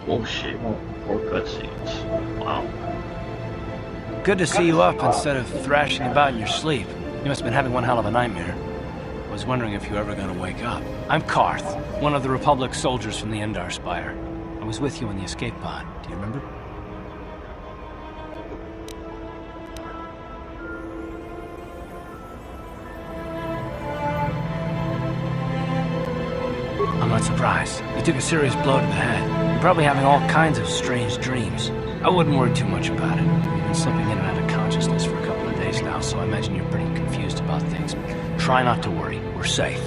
Oh shit, more cutscenes. Wow. Good to see you up instead of thrashing about in your sleep. You must have been having one hell of a nightmare. I was wondering if you were ever going to wake up. I'm Karth, one of the Republic soldiers from the Endar Spire. I was with you in the escape pod. Do you remember? I'm not surprised. You took a serious blow to the head. You're probably having all kinds of strange dreams. I wouldn't worry too much about it. You've been slipping in and out of consciousness for a couple of days now, so I imagine you're pretty confused about things. Try not to worry. We're safe.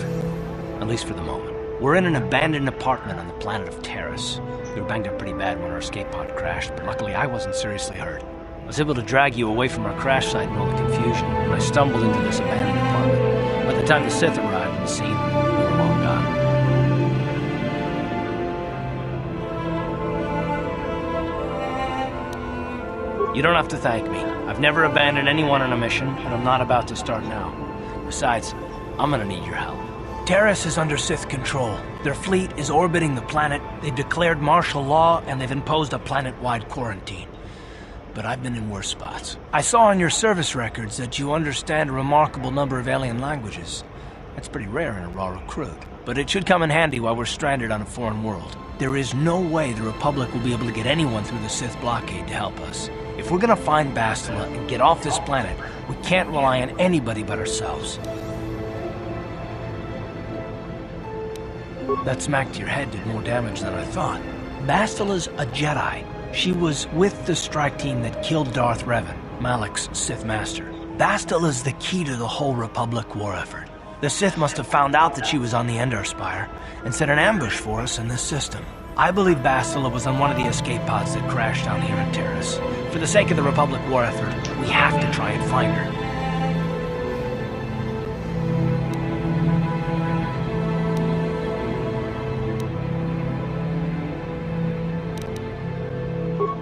At least for the moment. We're in an abandoned apartment on the planet of Taris. We were banged up pretty bad when our escape pod crashed, but luckily I wasn't seriously hurt. I was able to drag you away from our crash site in all the confusion, and I stumbled into this abandoned apartment. By the time the Sith arrived on the scene, we were long gone. You don't have to thank me. I've never abandoned anyone on a mission, and I'm not about to start now. Besides, I'm gonna need your help. Taris is under Sith control. Their fleet is orbiting the planet, they've declared martial law, and they've imposed a planet-wide quarantine. But I've been in worse spots. I saw on your service records that you understand a remarkable number of alien languages. That's pretty rare in a raw recruit. But it should come in handy while we're stranded on a foreign world. There is no way the Republic will be able to get anyone through the Sith blockade to help us. If we're gonna find Bastila and get off this planet, we can't rely on anybody but ourselves. That smack to your head did more damage than I thought. Bastila's a Jedi. She was with the strike team that killed Darth Revan, Malak's Sith Master. Bastila's the key to the whole Republic war effort. The Sith must have found out that she was on the Endar Spire and set an ambush for us in this system. I believe Bastila was on one of the escape pods that crashed down here in Taris. For the sake of the Republic war effort, we have to try and find her.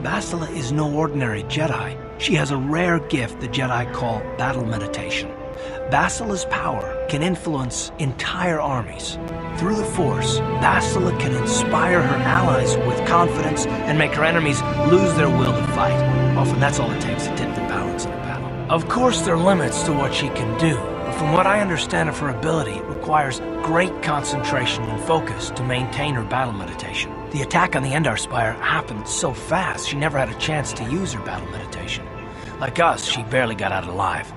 Bastila is no ordinary Jedi. She has a rare gift the Jedi call battle meditation. Bastila's power can influence entire armies. Through the Force, Bastila can inspire her allies with confidence and make her enemies lose their will to fight. Often that's all it takes to tip the balance in a battle. Of course, there are limits to what she can do, but from what I understand of her ability, it requires great concentration and focus to maintain her battle meditation. The attack on the Endar Spire happened so fast, she never had a chance to use her battle meditation. Like us, she barely got out alive.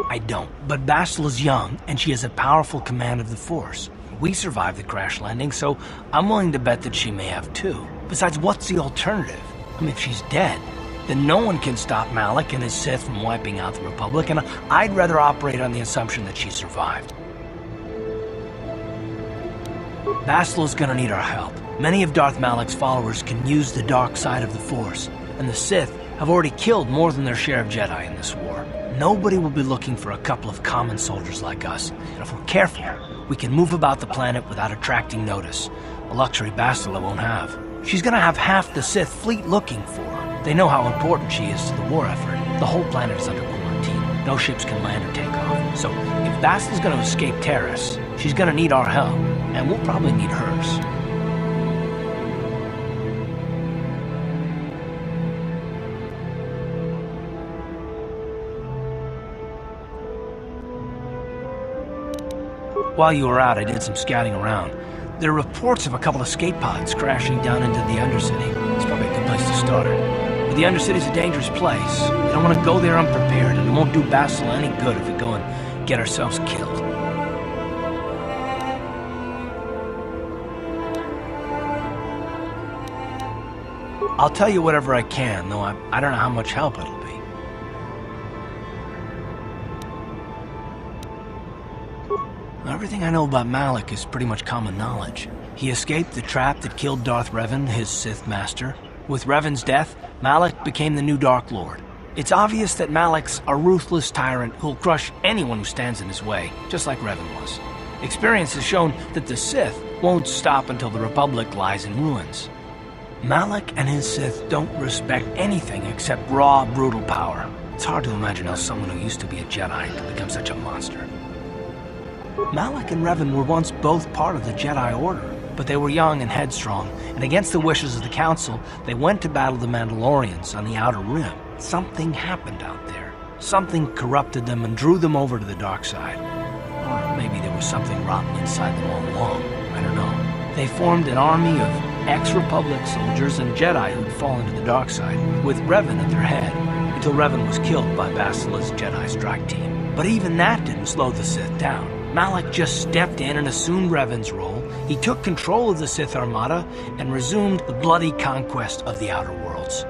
I don't, but Bastila's young, and she has a powerful command of the Force. We survived the crash landing, so I'm willing to bet that she may have too. Besides, what's the alternative? I mean, if she's dead, then no one can stop Malak and his Sith from wiping out the Republic, and I'd rather operate on the assumption that she survived. Bastila's gonna need our help. Many of Darth Malak's followers can use the dark side of the Force, and the Sith have already killed more than their share of Jedi in this war. Nobody will be looking for a couple of common soldiers like us, and if we're careful, we can move about the planet without attracting notice, a luxury Bastila won't have. She's gonna have half the Sith fleet looking for her. They know how important she is to the war effort. The whole planet is under quarantine. No ships can land or take off. So, if Bastila's gonna escape Taris, she's gonna need our help, and we'll probably need hers. While you were out, I did some scouting around. There are reports of a couple of escape pods crashing down into the Undercity. It's probably a good place to start. But the Undercity's a dangerous place. We don't want to go there unprepared, and it won't do Bastila any good if we go and get ourselves killed. I'll tell you whatever I can, though I don't know how much help it'll be. Everything I know about Malak is pretty much common knowledge. He escaped the trap that killed Darth Revan, his Sith Master. With Revan's death, Malak became the new Dark Lord. It's obvious that Malak's a ruthless tyrant who'll crush anyone who stands in his way, just like Revan was. Experience has shown that the Sith won't stop until the Republic lies in ruins. Malak and his Sith don't respect anything except raw, brutal power. It's hard to imagine how someone who used to be a Jedi could become such a monster. Malak and Revan were once both part of the Jedi Order, but they were young and headstrong, and against the wishes of the Council, they went to battle the Mandalorians on the Outer Rim. Something happened out there. Something corrupted them and drew them over to the dark side. Or maybe there was something rotten inside them all along. I don't know. They formed an army of ex-Republic soldiers and Jedi who'd fallen to the dark side, with Revan at their head, until Revan was killed by Basila's Jedi strike team. But even that didn't slow the Sith down. Malak just stepped in and assumed Revan's role. He took control of the Sith Armada and resumed the bloody conquest of the Outer Worlds.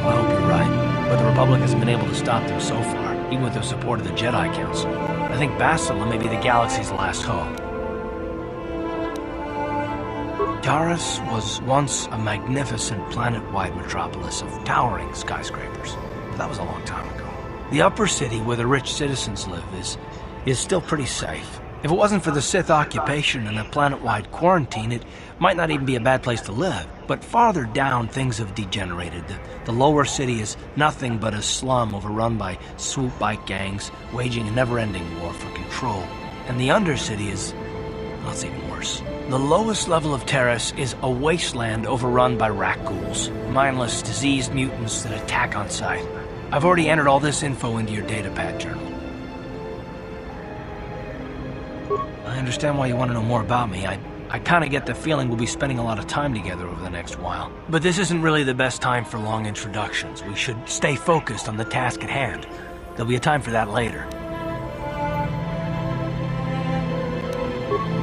I hope you're right, but the Republic hasn't been able to stop them so far, even with the support of the Jedi Council. I think Bastila may be the galaxy's last hope. Taris was once a magnificent planet-wide metropolis of towering skyscrapers, but that was a long time ago. The upper city where the rich citizens live is still pretty safe. If it wasn't for the Sith occupation and a planet-wide quarantine, it might not even be a bad place to live. But farther down, things have degenerated. The lower city is nothing but a slum overrun by swoop bike gangs, waging a never-ending war for control. And the undercity is... well, it's even worse. The lowest level of Taris is a wasteland overrun by Rakghouls, mindless, diseased mutants that attack on sight. I've already entered all this info into your datapad journal. I understand why you want to know more about me. I kind of get the feeling we'll be spending a lot of time together over the next while. But this isn't really the best time for long introductions. We should stay focused on the task at hand. There'll be a time for that later.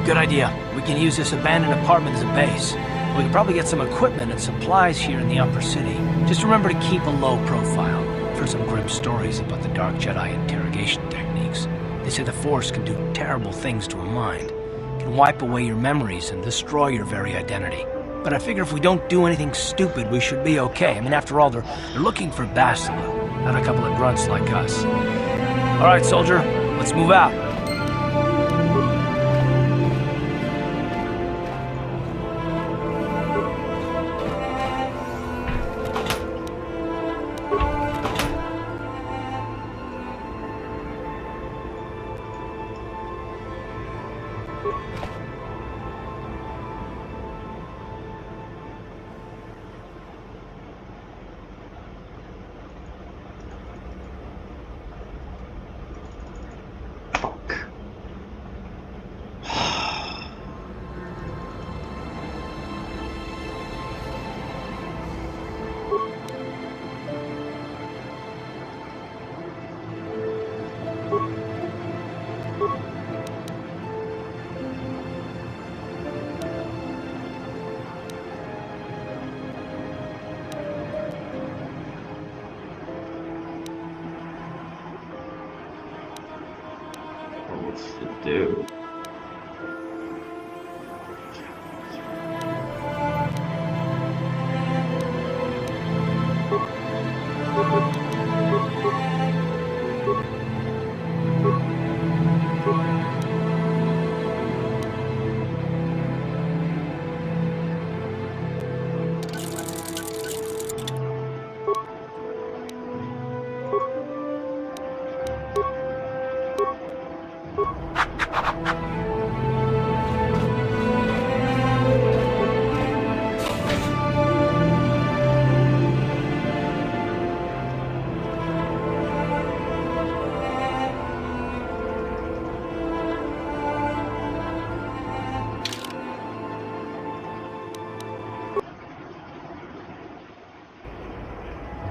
Good idea. We can use this abandoned apartment as a base. We can probably get some equipment and supplies here in the upper city. Just remember to keep a low profile. I've heard some grim stories about the Dark Jedi interrogation techniques. They say the Force can do terrible things to a mind. It can wipe away your memories and destroy your very identity. But I figure if we don't do anything stupid, we should be okay. I mean, after all, they're looking for Bastila, not a couple of grunts like us. All right, soldier, let's move out. What's to do?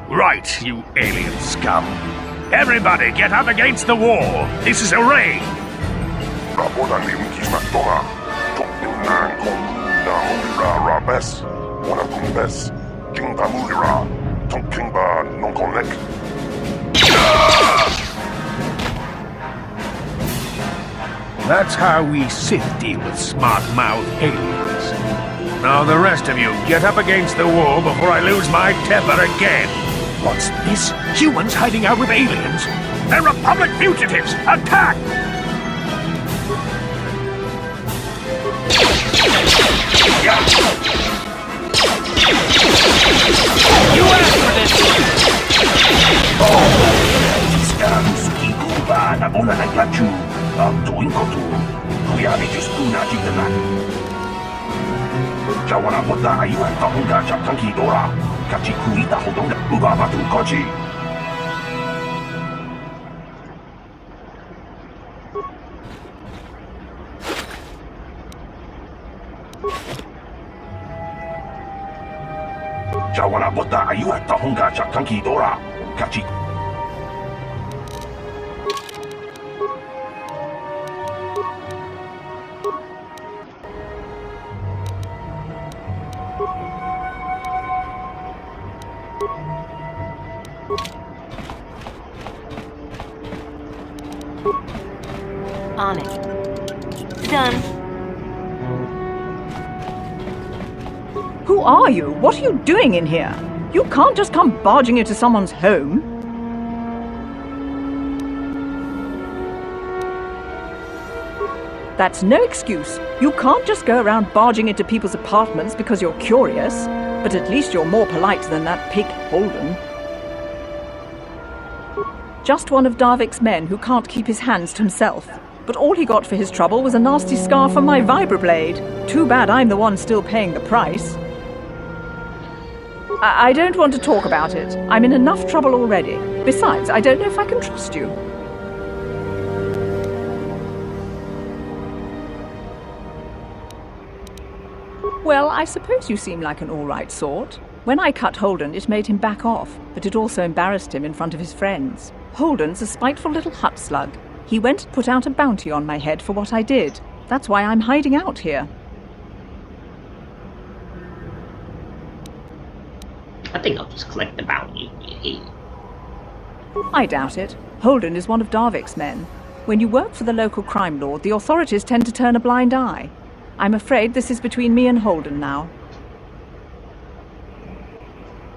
Right, you alien scum. Everybody get up against the wall. This is a raid. That's how we Sith deal with smart-mouthed aliens. Now the rest of you, get up against the wall before I lose my temper again. What's this? Humans hiding out with aliens? They're Republic fugitives! Attack! You asked for this! Ba na bola na glaciu. Ang tuwing ko to. Kuya ni Jistu na jitanan. Jawana bota iwan tahong da chaptang kidora. Kachi kuita hodong da ubaba tu koji. Jawana bota iwan tahong da chaptang kidora. Kachi On it. Done. Who are you? What are you doing in here? You can't just come barging into someone's home. That's no excuse. You can't just go around barging into people's apartments because you're curious. But at least you're more polite than that pig Holden. Just one of Darvik's men who can't keep his hands to himself. But all he got for his trouble was a nasty scar from my vibroblade. Too bad I'm the one still paying the price. I don't want to talk about it. I'm in enough trouble already. Besides, I don't know if I can trust you. Well, I suppose you seem like an all-right sort. When I cut Holden, it made him back off, but it also embarrassed him in front of his friends. Holden's a spiteful little hut slug. He went and put out a bounty on my head for what I did. That's why I'm hiding out here. I think I'll just collect the bounty. I doubt it. Holden is one of Darvik's men. When you work for the local crime lord, the authorities tend to turn a blind eye. I'm afraid this is between me and Holden now.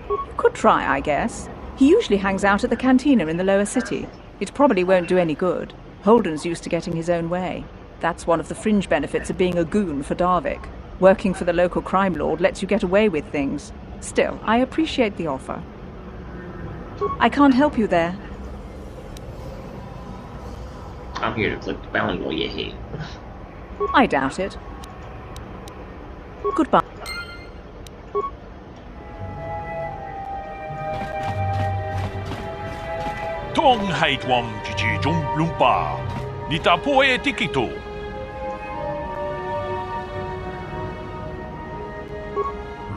You could try, I guess. He usually hangs out at the cantina in the lower city. It probably won't do any good. Holden's used to getting his own way. That's one of the fringe benefits of being a goon for Darvik. Working for the local crime lord lets you get away with things. Still, I appreciate the offer. I can't help you there. I'm here to collect the bounty while you're here. I doubt it. Goodbye. Tong hait wang jiji jung lumpa. Nita poe tikito.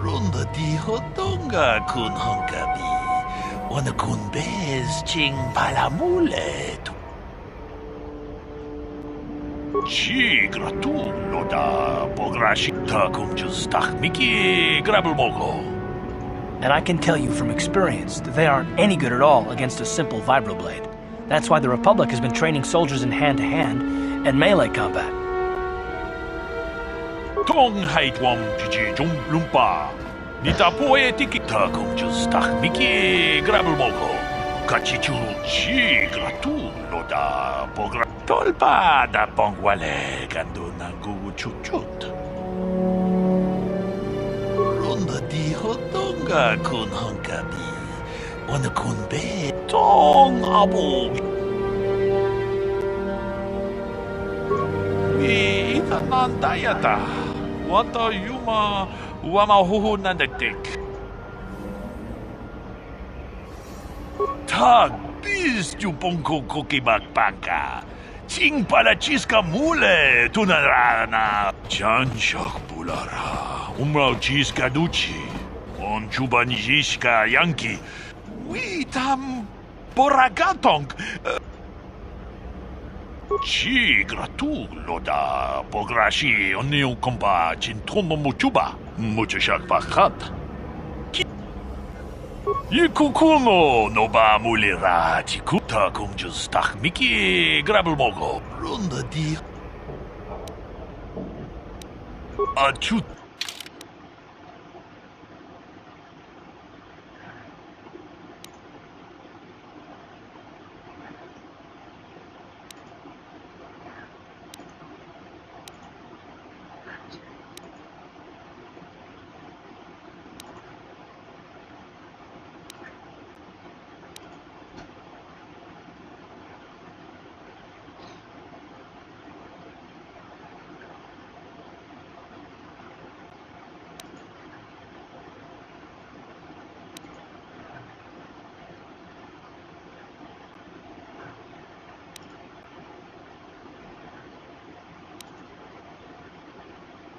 Runda di hotonga kun honkabi. Wana kun bez ching palamulet. Ci gratulo da pograshita kum just miki grabelmogo. And I can tell you from experience that they aren't any good at all against a simple vibroblade. That's why the Republic has been training soldiers in hand-to-hand and melee combat. Tong hait wam jiji jung lumpa. Nita poe tikita kum just miki grabelmogo. Kachichu ci gratulo da pogra. Tolpa da pongwale gando nangu chuchut. Runda di hotonga kun honkabi. Wana kun be tong abu. Mi itanandayata. Wata yuma wama huhu nandatik. Tag bis tu ponko kokibak panka. Ching palachiska mule tunarana. Chanshak bulara. Umrao chiska duchi. On chubanjishka yanki. Witam boragatong. Chi gratulo da pograshi onion kompa chintono muchuba. Muchashak pakat. Yikukuno no ba mulira chikuta kum just miki grabelmogo. Runda di. Achut.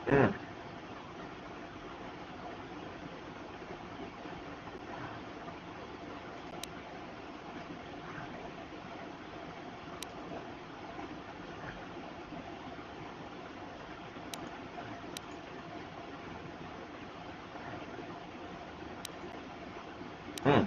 Hmm. Hmm.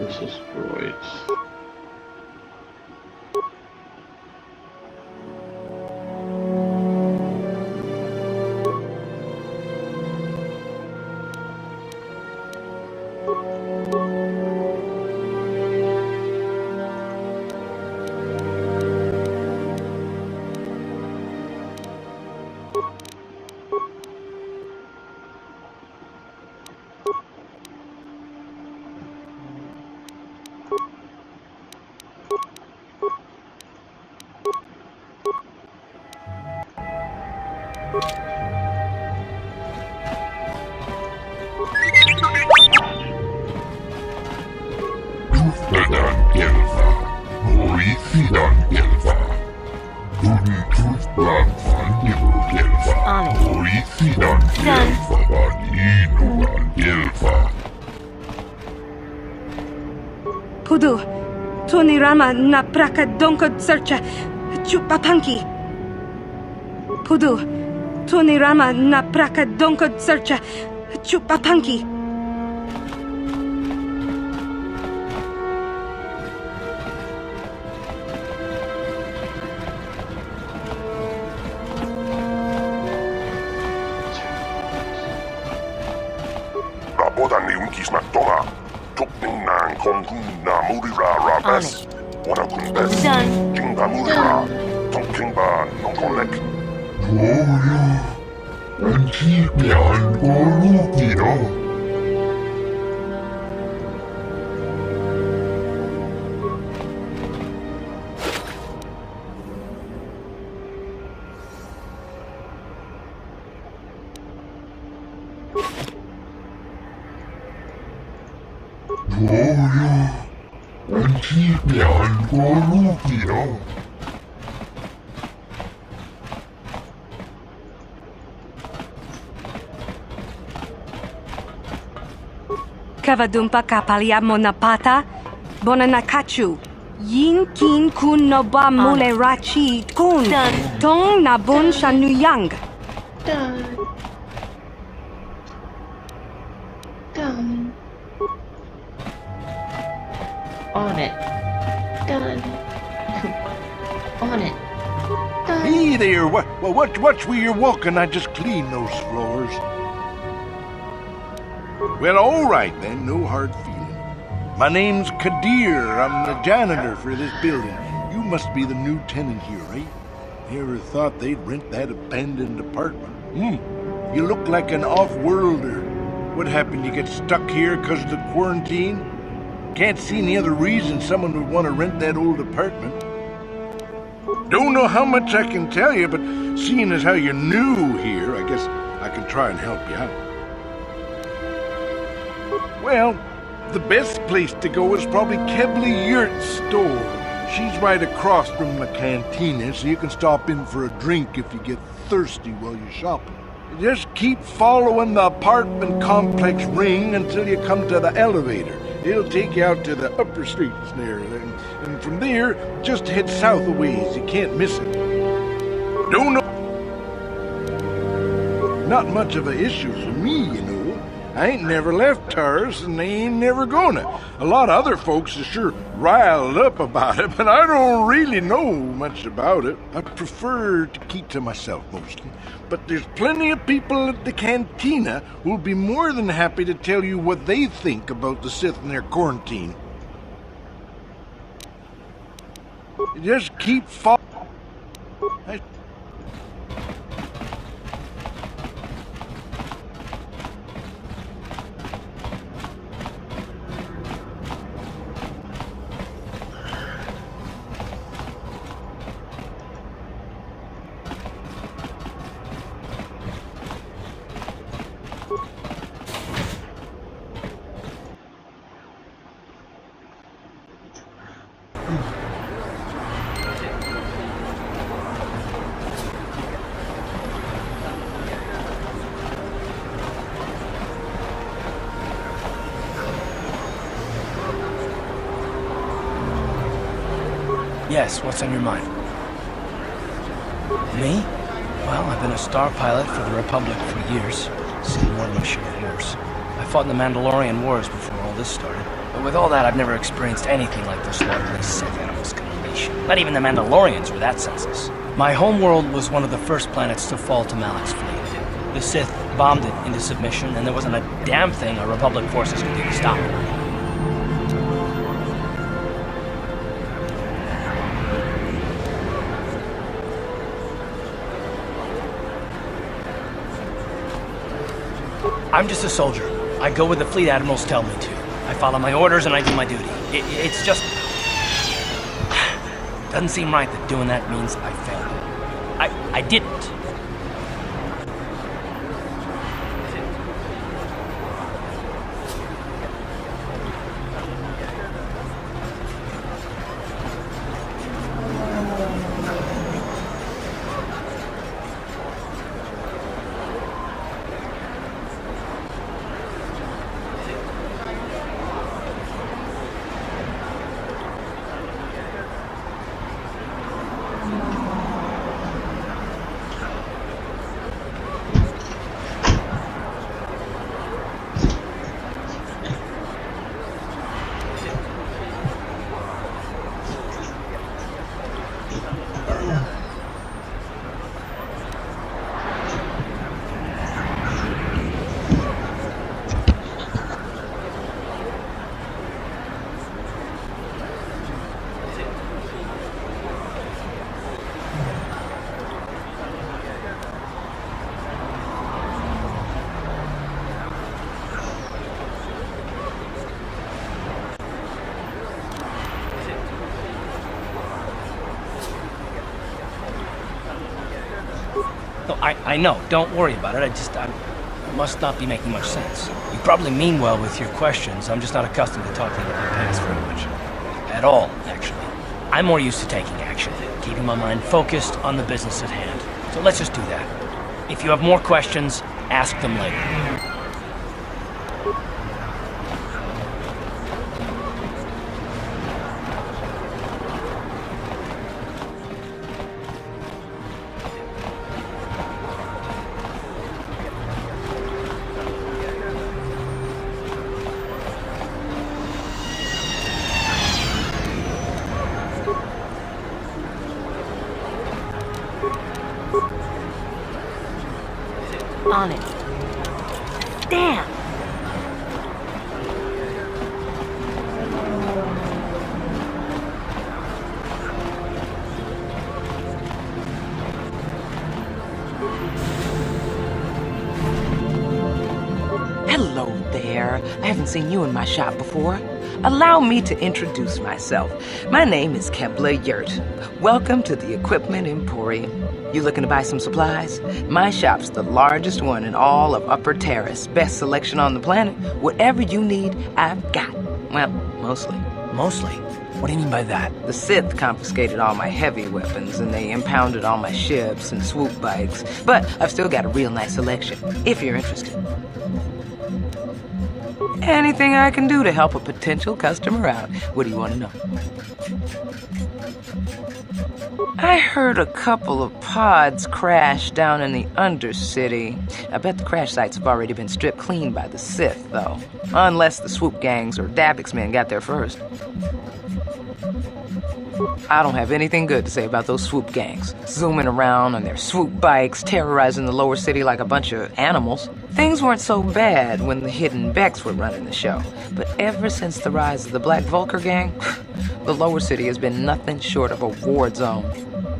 This is Freud. Tuftadan Gelva, Morithidan Gelva, Tuftan Fandibu Gelva, On it. Morithidan Gelva, Inugan Gelva. Pudu, Tunirama na praka donko searcha, chupapanki. Pudu, Tunirama na praka donko searcha, chupapanki. Rabodan ni unkisnak toma. Tukning nang kongkun na murira rabes. Wana kun bes. Done. Jinga murira. Tongking ba nongkolek. Toyo. Antipian korupino. Toyo. Antipian korupino. Kavadumpa kapaliamo na pata, bonanakachu. Yin kin kun noba mule rachi kun. Done. Tong nabun shanuyang. Done. Done. On it. Done. On it. Done. Hey there, watch where you're walking. I just cleaned those floors. Well, all right then, no hard feeling. My name's Kadir. I'm the janitor for this building. You must be the new tenant here, right? Never thought they'd rent that abandoned apartment. You look like an off-worlder. What happened? You get stuck here because of the quarantine? Can't see any other reason someone would want to rent that old apartment. Don't know how much I can tell you, but seeing as how you're new here, I guess I can try and help you out. Well, the best place to go is probably Kebli Yurt's store. She's right across from the cantina, so you can stop in for a drink if you get thirsty while you're shopping. Just keep following the apartment complex ring until you come to the elevator. It'll take you out to the upper streets there, and from there, just head south a ways. You can't miss it. Don't know. Not much of an issue for me, you know. I ain't never left Taurus, and they ain't never gonna. A lot of other folks are sure riled up about it, but I don't really know much about it. I prefer to keep to myself mostly. But there's plenty of people at the cantina who'll be more than happy to tell you what they think about the Sith and their quarantine. Just keep following. Yes, what's on your mind? Me? Well, I've been a star pilot for the Republic for years. Seen more than my share of wars. I fought in the Mandalorian Wars before all this started. But with all that, I've never experienced anything like the slaughter these Sith animals can unleash. Not even the Mandalorians were that senseless. My homeworld was one of the first planets to fall to Malak's fleet. The Sith bombed it into submission, and there wasn't a damn thing our Republic forces could do to stop it. I'm just a soldier. I go where the fleet admirals tell me to. I follow my orders and I do my duty. It's just... Doesn't seem right that doing that means I failed. I didn't. No, I know. Don't worry about it. I must not be making much sense. You probably mean well with your questions. I'm just not accustomed to talking about my past very much. At all, actually. I'm more used to taking action, keeping my mind focused on the business at hand. So let's just do that. If you have more questions, ask them later. On it. Damn! Hello there. I haven't seen you in my shop before. Allow me to introduce myself. My name is Kepler Yurt. Welcome to the Equipment Emporium. You looking to buy some supplies? My shop's the largest one in all of Upper Terrace. Best selection on the planet. Whatever you need, I've got. Well, mostly. Mostly? What do you mean by that? The Sith confiscated all my heavy weapons, and they impounded all my ships and swoop bikes. But I've still got a real nice selection, if you're interested. Anything I can do to help a potential customer out. What do you want to know? I heard a couple of pods crash down in the Undercity. I bet the crash sites have already been stripped clean by the Sith, though. Unless the swoop gangs or Davik's men got there first. I don't have anything good to say about those swoop gangs. Zooming around on their swoop bikes, terrorizing the lower city like a bunch of animals. Things weren't so bad when the Hidden Becks were running the show. But ever since the rise of the Black Vulcar gang, the lower city has been nothing short of a war zone.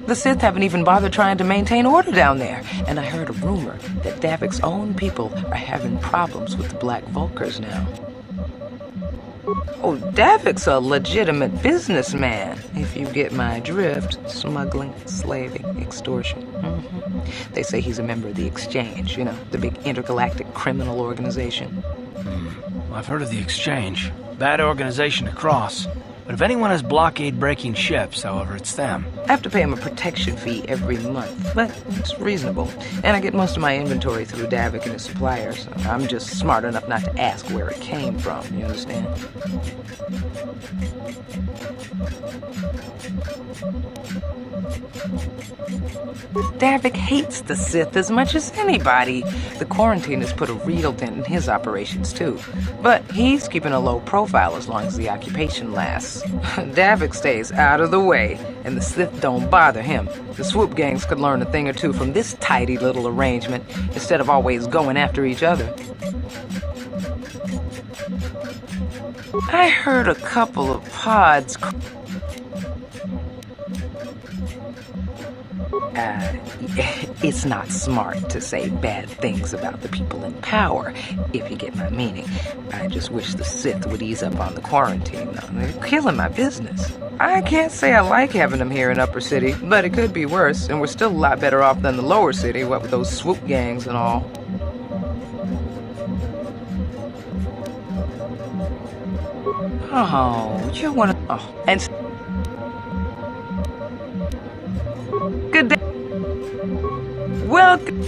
The Sith haven't even bothered trying to maintain order down there. And I heard a rumor that Davik's own people are having problems with the Black Vulcars now. Oh, Davik's a legitimate businessman, if you get my drift. Smuggling, slaving, extortion. They say he's a member of the Exchange, you know, the big intergalactic criminal organization. I've heard of the Exchange. Bad organization to cross. But if anyone has blockade-breaking ships, however, it's them. I have to pay him a protection fee every month, but it's reasonable. And I get most of my inventory through Davik and his suppliers. I'm just smart enough not to ask where it came from, you understand? Davik hates the Sith as much as anybody. The quarantine has put a real dent in his operations, too. But he's keeping a low profile as long as the occupation lasts. Davik stays out of the way, and the Sith don't bother him. The swoop gangs could learn a thing or two from this tidy little arrangement, instead of always going after each other. I heard a couple of pods... It's not smart to say bad things about the people in power, if you get my meaning. I just wish the Sith would ease up on the quarantine, though. They're killing my business. I can't say I like having them here in Upper City, but it could be worse, and we're still a lot better off than the Lower City, what with those swoop gangs and all. Oh, you're one of... Oh, and... Good day. Welcome.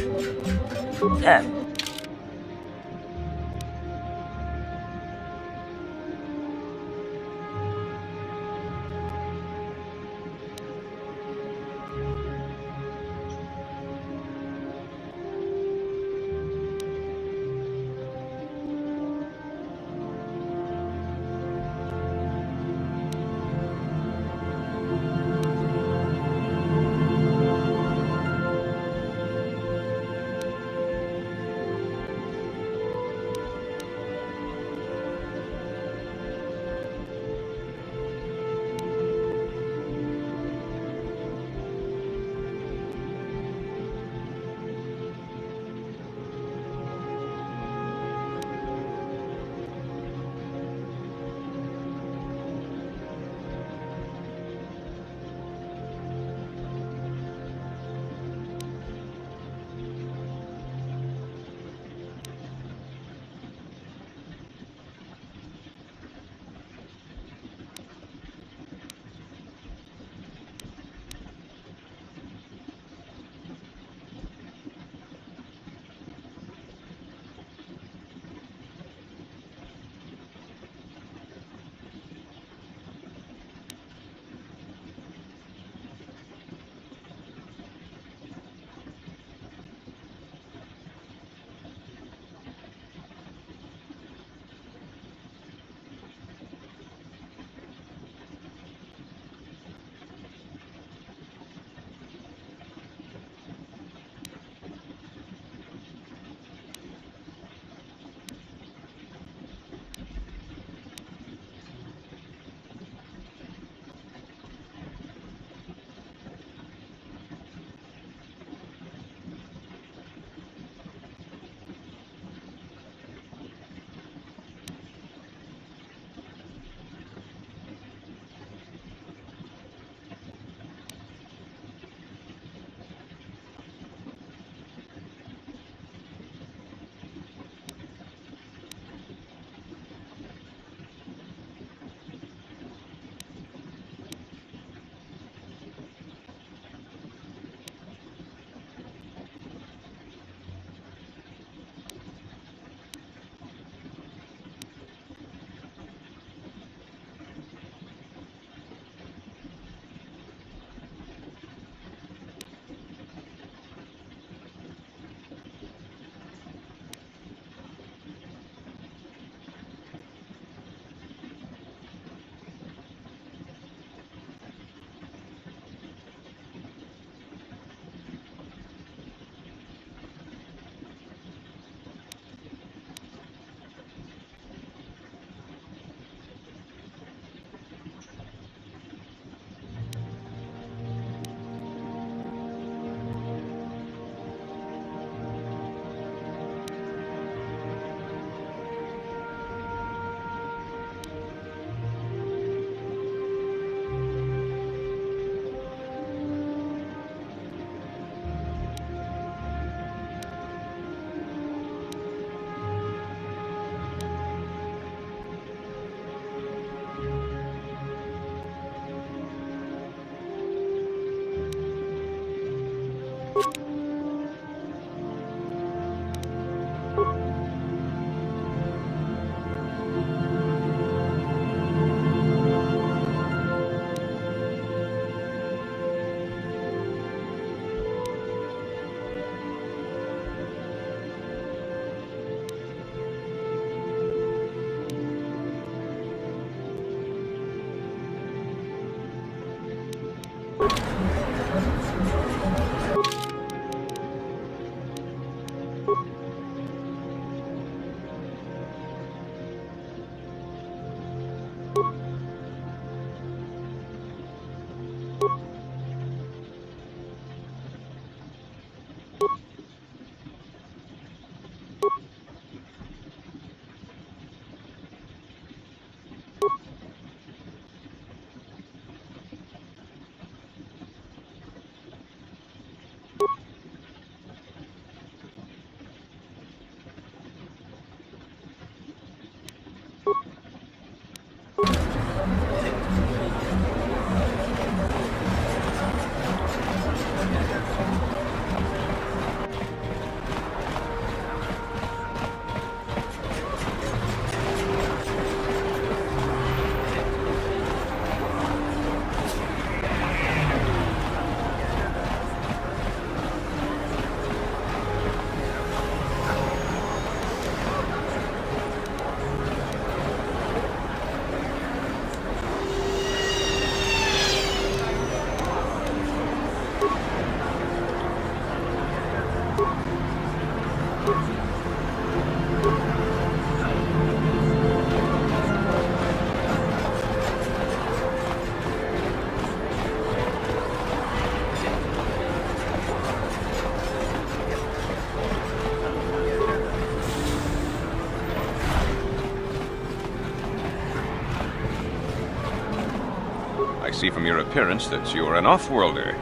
I see from your appearance that you're an off-worlder.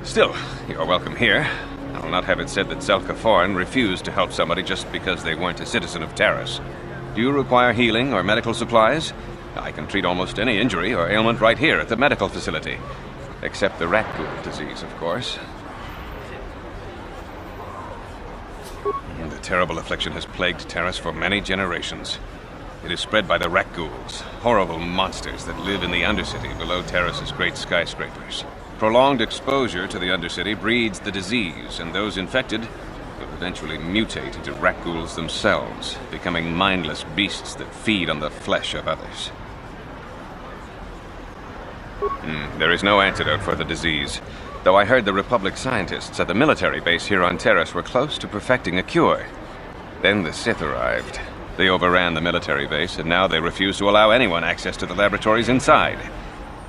Still, you're welcome here. I'll not have it said that Zelka Foreign refused to help somebody just because they weren't a citizen of Terrace. Do you require healing or medical supplies? I can treat almost any injury or ailment right here at the medical facility. Except the rat ghoul disease, of course. The terrible affliction has plagued Terrace for many generations. It is spread by the rat ghouls, horrible monsters that live in the Undercity below Terrace's great skyscrapers. Prolonged exposure to the Undercity breeds the disease, and those infected will eventually mutate into rat ghouls themselves, becoming mindless beasts that feed on the flesh of others. There is no antidote for the disease, though I heard the Republic scientists at the military base here on Terrace were close to perfecting a cure. Then the Sith arrived. They overran the military base, and now they refuse to allow anyone access to the laboratories inside.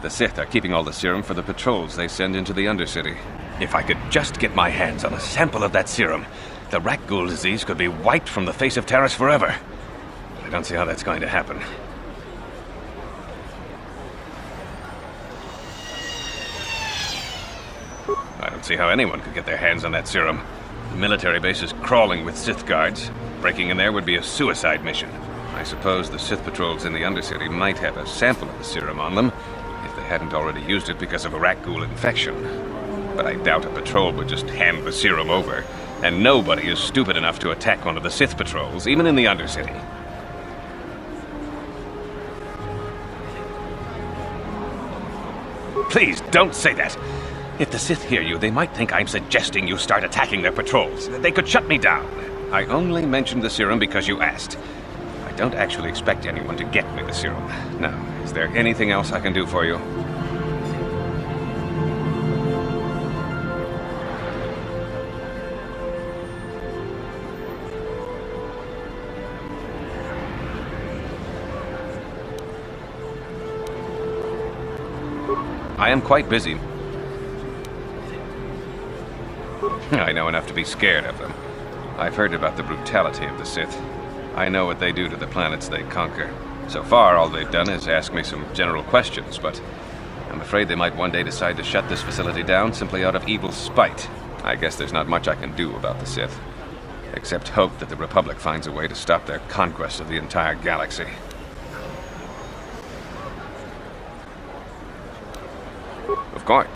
The Sith are keeping all the serum for the patrols they send into the Undercity. If I could just get my hands on a sample of that serum, the rat ghoul disease could be wiped from the face of Terrace forever. But I don't see how that's going to happen. I don't see how anyone could get their hands on that serum. The military base is crawling with Sith guards. Breaking in there would be a suicide mission. I suppose the Sith patrols in the Undercity might have a sample of the serum on them, if they hadn't already used it because of a rat ghoul infection. But I doubt a patrol would just hand the serum over, and nobody is stupid enough to attack one of the Sith patrols, even in the Undercity. Please, don't say that! If the Sith hear you, they might think I'm suggesting you start attacking their patrols. They could shut me down. I only mentioned the serum because you asked. I don't actually expect anyone to get me the serum. Now, is there anything else I can do for you? I am quite busy. I know enough to be scared of them. I've heard about the brutality of the Sith. I know what they do to the planets they conquer. So far, all they've done is ask me some general questions, but I'm afraid they might one day decide to shut this facility down simply out of evil spite. I guess there's not much I can do about the Sith, except hope that the Republic finds a way to stop their conquest of the entire galaxy. Of course.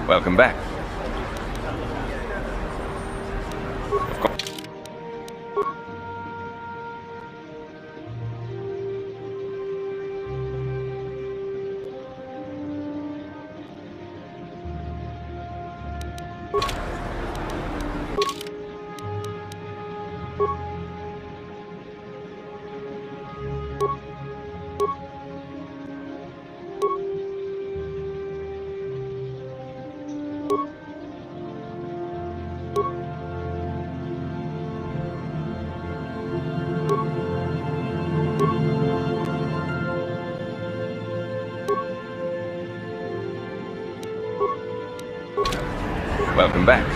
Welcome back. Welcome back.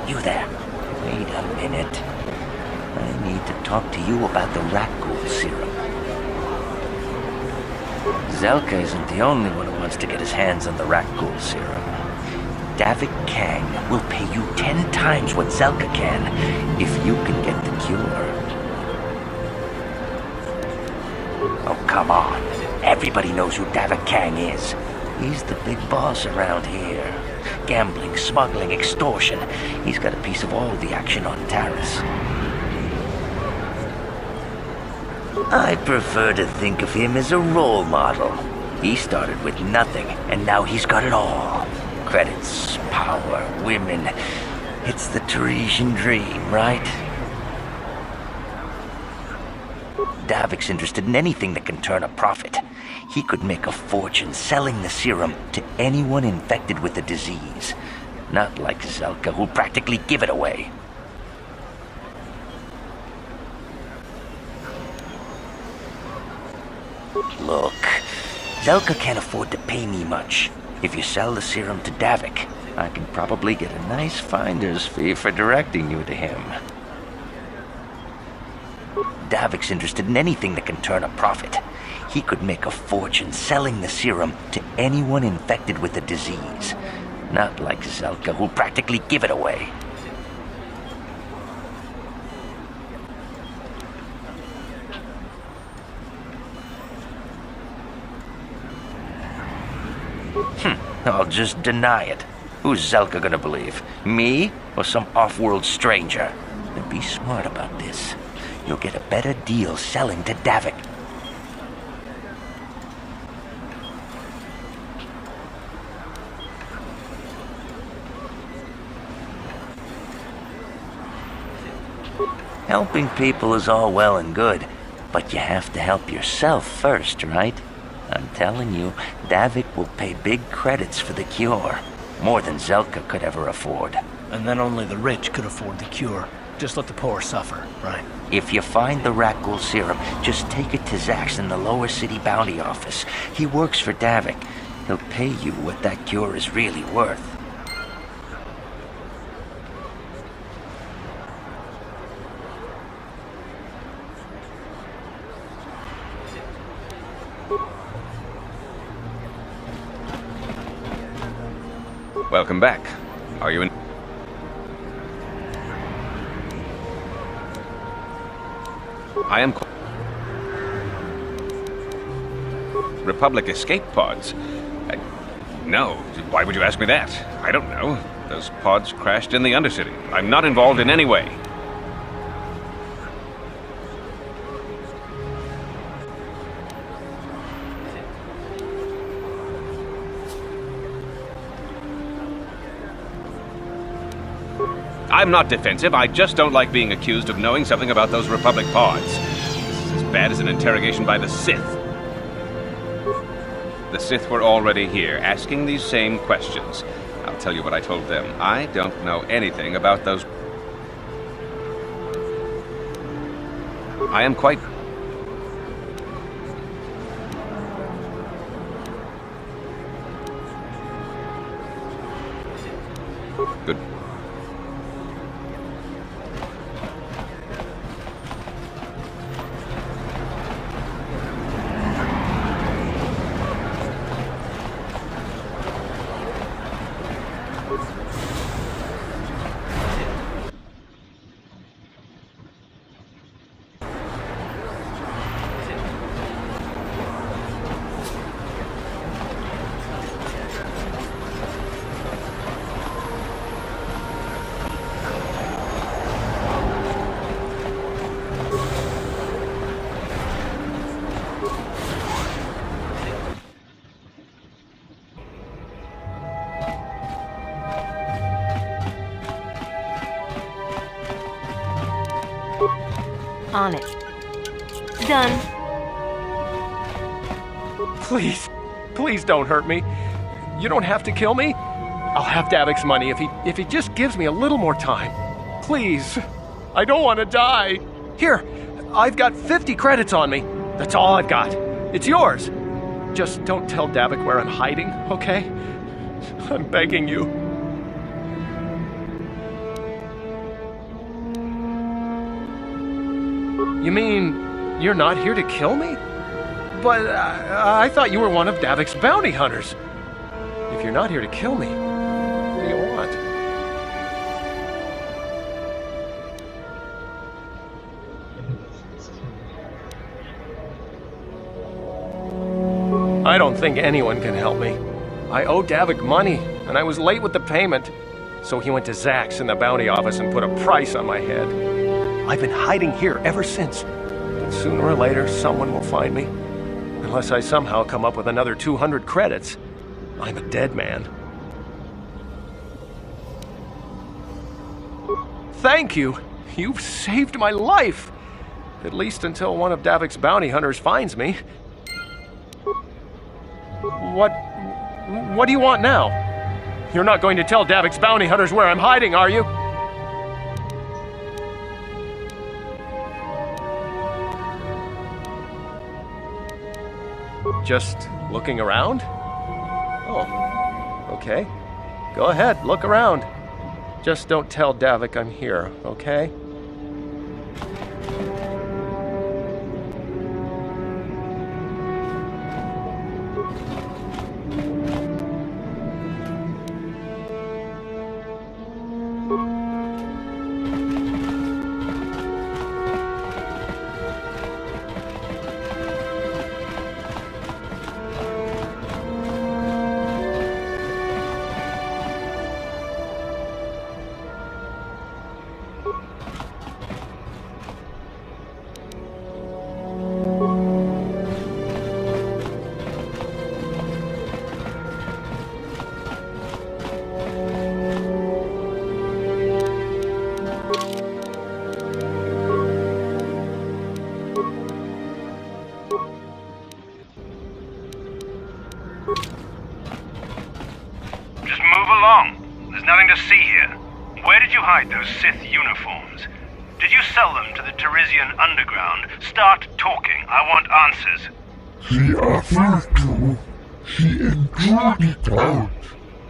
You there. Wait a minute. I need to talk to you about the Rakghoul serum. Zelka isn't the only one who wants to get his hands on the Rakghoul serum. Davik Kang will pay you 10 times what Zelka can if you can get the cure. Oh, come on. Everybody knows who Davik Kang is. He's the big boss around here. Gambling, smuggling, extortion. He's got a piece of all the action on Taris. I prefer to think of him as a role model. He started with nothing, and now he's got it all. Credits, power, women. It's the Tarisian dream, right? Davik's interested in anything that can turn a profit. He could make a fortune selling the serum to anyone infected with the disease. Not like Zelka, who'll practically give it away. Look, Zelka can't afford to pay me much. If you sell the serum to Davik, I can probably get a nice finder's fee for directing you to him. Davik's interested in anything that can turn a profit. He could make a fortune selling the serum to anyone infected with the disease. Not like Zelka, who'll practically give it away. I'll just deny it. Who's Zelka gonna believe? Me? or some off-world stranger? Then be smart about this. You'll get a better deal selling to Davik. Helping people is all well and good, but you have to help yourself first, right? I'm telling you, Davik will pay big credits for the cure. More than Zelka could ever afford. And then only the rich could afford the cure. Just let the poor suffer, right? If you find the Rakghoul serum, just take it to Zax in the lower city bounty office. He works for Davik. He'll pay you what that cure is really worth. Welcome back. Are you in? I am. Republic escape pods? No. Why would you ask me that? I don't know. Those pods crashed in the Undercity. I'm not involved in any way. I'm not defensive, I just don't like being accused of knowing something about those Republic pods. This is as bad as an interrogation by the Sith. The Sith were already here, asking these same questions. I'll tell you what I told them. I don't know anything about those... I am quite... Good. On it. Done. Please, please don't hurt me. You don't have to kill me. I'll have Davik's money if he just gives me a little more time. Please. I don't want to die. Here, I've got 50 credits on me. That's all I've got. It's yours. Just don't tell Davik where I'm hiding, okay? I'm begging you. You mean you're not here to kill me? But I thought you were one of Davik's bounty hunters. If you're not here to kill me, what do you want? I don't think anyone can help me. I owe Davik money, and I was late with the payment. So he went to Zax in the bounty office and put a price on my head. I've been hiding here ever since. But sooner or later, someone will find me. Unless I somehow come up with another 200 credits. I'm a dead man. Thank you! You've saved my life! At least until one of Davik's bounty hunters finds me. What do you want now? You're not going to tell Davik's bounty hunters where I'm hiding, are you? Just looking around? Oh, okay. Go ahead, look around. Just don't tell Davik I'm here, okay? Sith uniforms. Did you sell them to the Teresian underground? Start talking. I want answers. She offered to. She enjoyed it out.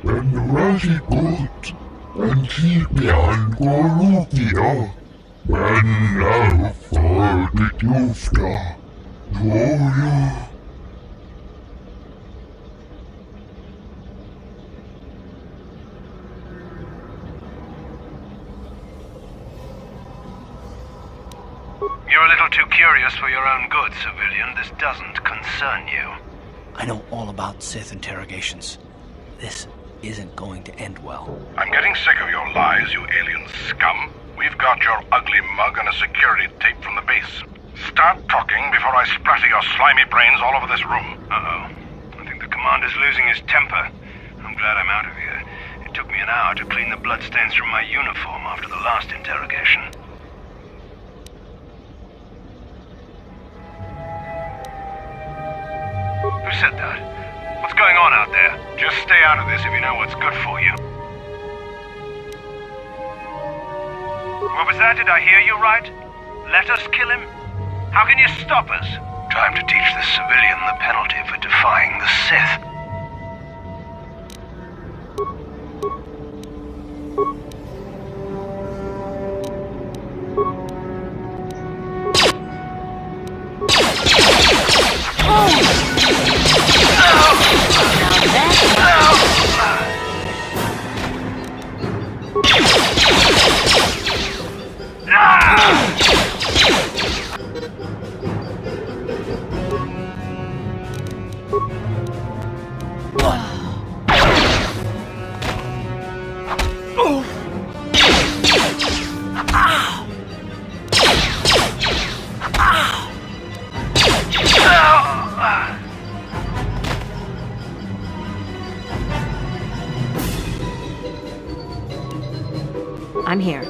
And really good. And she began Gorukia. And now for the Tufta. Gloria. You're a little too curious for your own good, civilian. This doesn't concern you. I know all about Sith interrogations. This isn't going to end well. I'm getting sick of your lies, you alien scum. We've got your ugly mug and a security tape from the base. Start talking before I splatter your slimy brains all over this room. Uh-oh. I think the commander's losing his temper. I'm glad I'm out of here. It took me an hour to clean the bloodstains from my uniform after the last interrogation. Who said that? What's going on out there? Just stay out of this if you know what's good for you. What was that? Did I hear you right? Let us kill him? How can you stop us? Time to teach this civilian the penalty for defying the Sith. I'm here.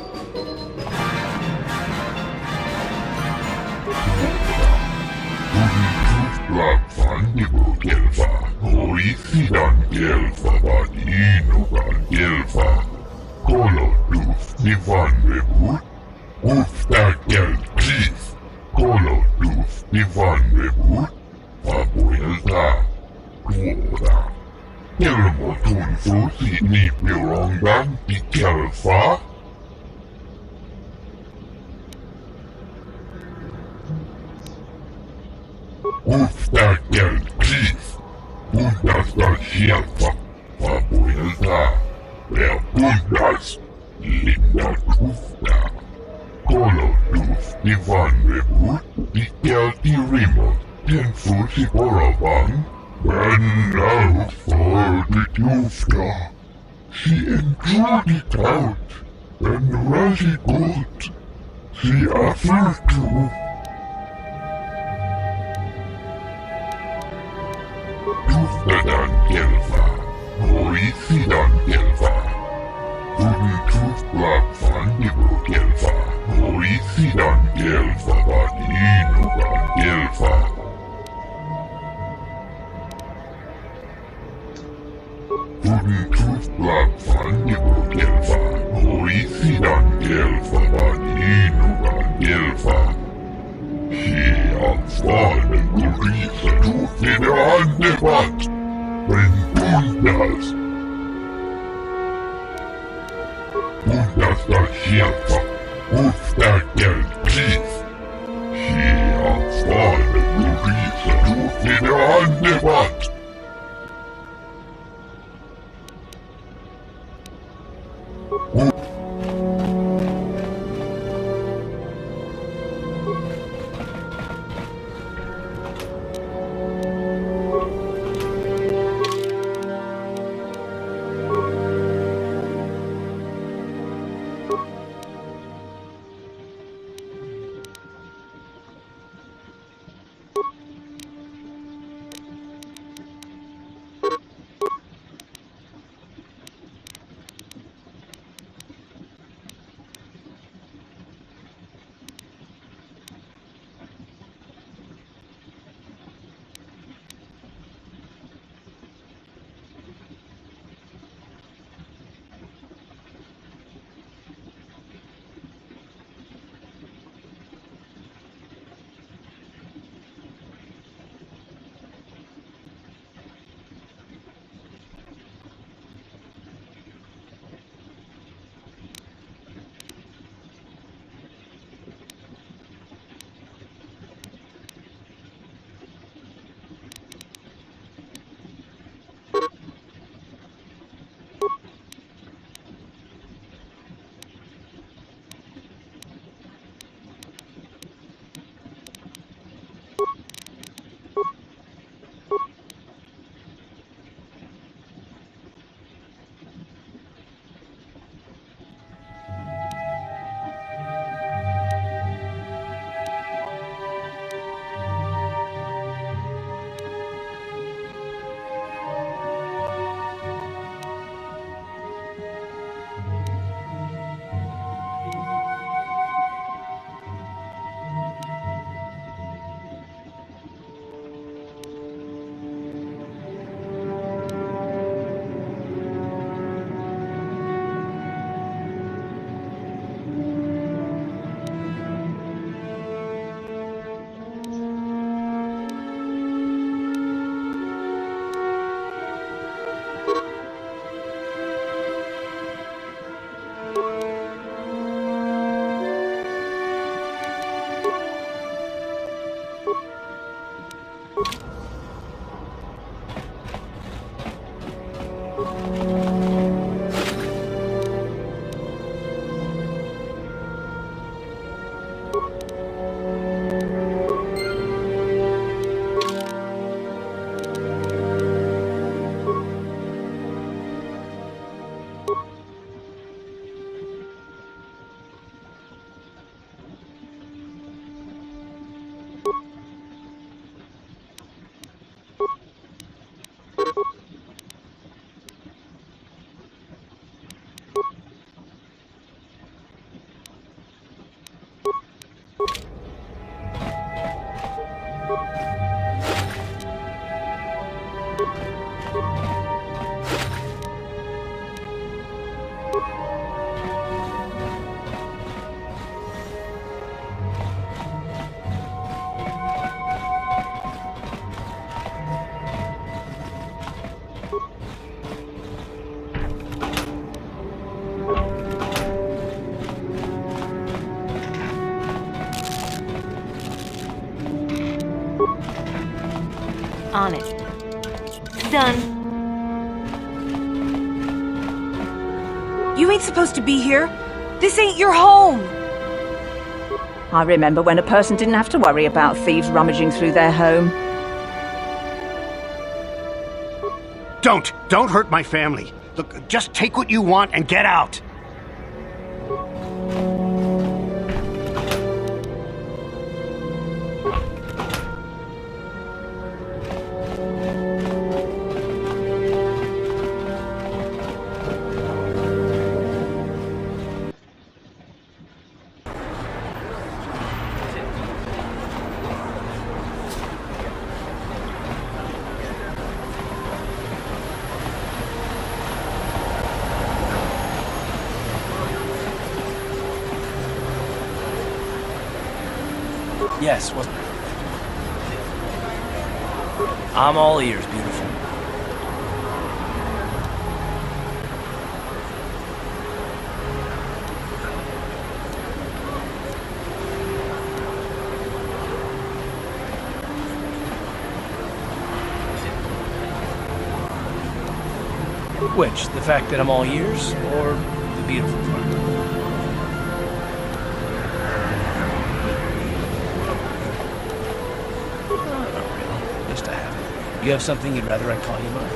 On it. Done. You ain't supposed to be here. This ain't your home. I remember when a person didn't have to worry about thieves rummaging through their home. Don't hurt my family. Look, just take what you want and get out. Yes, well... I'm all ears, beautiful. Which? The fact that I'm all ears, or the beautiful part? Just a habit. You have something you'd rather I call you mine?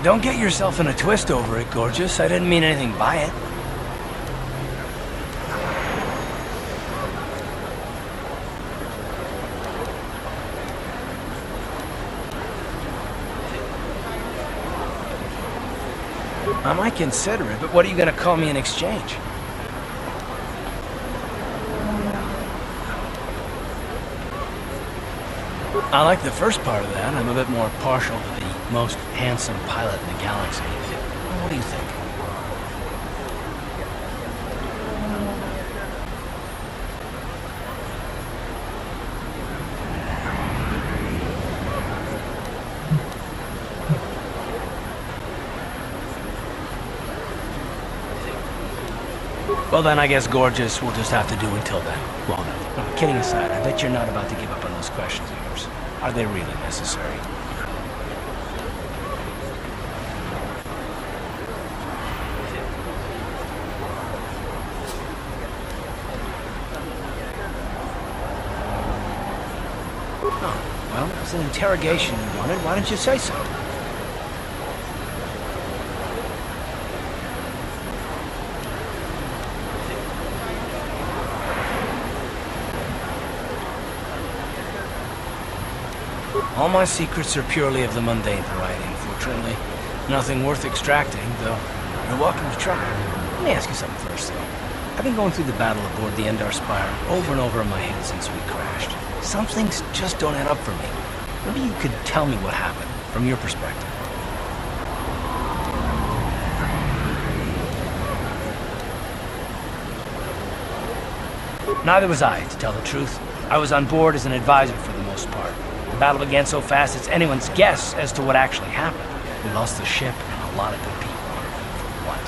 Don't get yourself in a twist over it, gorgeous. I didn't mean anything by it. I might consider it, but what are you gonna call me in exchange? I like the first part of that. I'm a bit more partial to the most handsome pilot in the galaxy. What do you think? Well then, I guess gorgeous we'll just have to do until then. Well then, kidding aside, I bet you're not about to give up on those questions of yours. Are they really necessary? Oh, well, it was an interrogation you wanted. Why didn't you say so? All my secrets are purely of the mundane variety, unfortunately. Nothing worth extracting, though you're welcome to try. Let me ask you something first, though. I've been going through the battle aboard the Endar Spire over and over in my head since we crashed. Some things just don't add up for me. Maybe you could tell me what happened, from your perspective. Neither was I, to tell the truth. I was on board as an advisor for the most part. The battle began so fast it's anyone's guess as to what actually happened. We lost the ship and a lot of good people. For what?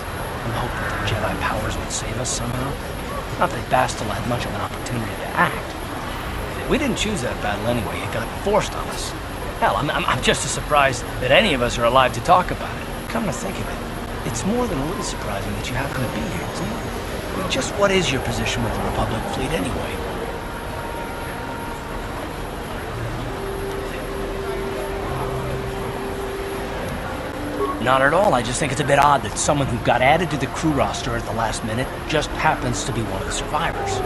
In the hope that the Jedi powers would save us somehow? Not that Bastila had much of an opportunity to act. We didn't choose that battle anyway. It got forced on us. Hell, I'm just as surprised that any of us are alive to talk about it. Come to think of it, it's more than a little surprising that you happen to be here, isn't it? I mean, just what is your position with the Republic fleet anyway? Not at all. I just think it's a bit odd that someone who got added to the crew roster at the last minute just happens to be one of the survivors.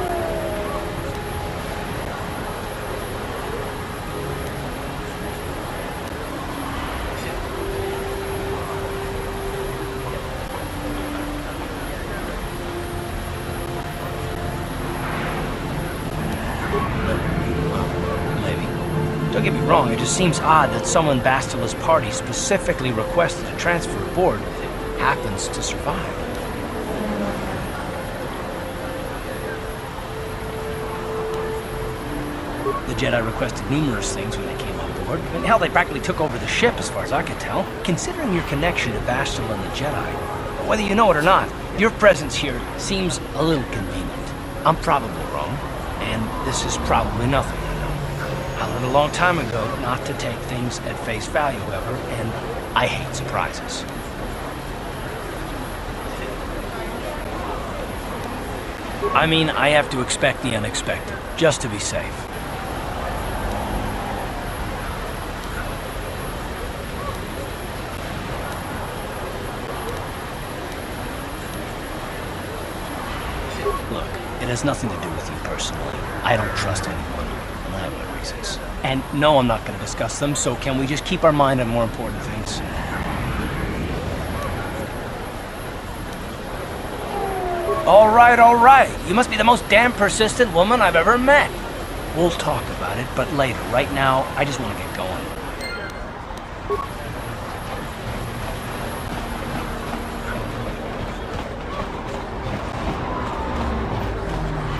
Don't get me wrong, it just seems odd that someone Bastila's party specifically requested a transfer aboard happens to survive. The Jedi requested numerous things when they came on board, and hell, they practically took over the ship as far as I could tell. Considering your connection to Bastila and the Jedi, whether you know it or not, your presence here seems a little convenient. I'm probably wrong, and this is probably nothing. I learned a long time ago not to take things at face value, however, and I hate surprises. I mean, I have to expect the unexpected, just to be safe. Look, it has nothing to do with you personally. I don't trust anyone, and I have my reasons. And no, I'm not going to discuss them, so can we just keep our mind on more important things? All right. You must be the most damn persistent woman I've ever met. We'll talk about it, but later. Right now, I just want to get going.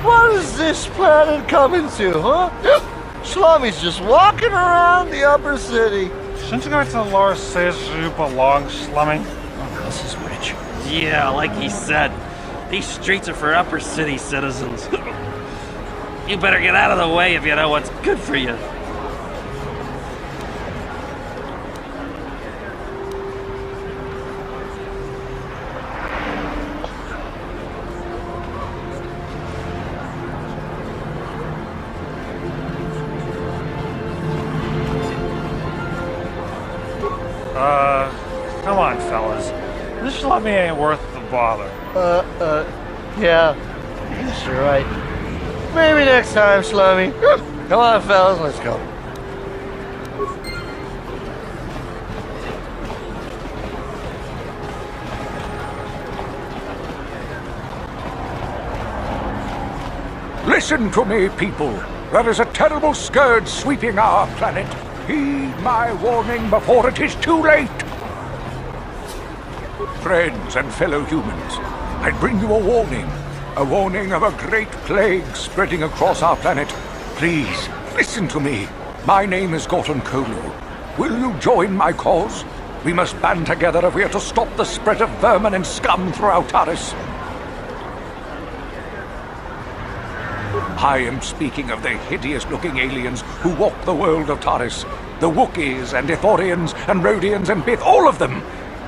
What is this planet coming to, huh? Slummy's just walking around the upper city. Shouldn't you go to the lower cities where you belong, Slummy? Oh, this is rich. Yeah, like he said. These streets are for upper city citizens. You better get out of the way if you know what's good for you. Come on, fellas. This Slummy ain't worth the bother. Yeah. Yes, you're right. Maybe next time, Slummy. Come on, fellas, let's go. Listen to me, people. There is a terrible scourge sweeping our planet. Heed my warning before it is too late. Friends and fellow humans, I bring you a warning of a great plague spreading across our planet. Please, listen to me. My name is Gorton Kolu. Will you join my cause? We must band together if we are to stop the spread of vermin and scum throughout Taris. I am speaking of the hideous-looking aliens who walk the world of Taris. The Wookiees and Ithorians and Rhodians and Bith, all of them.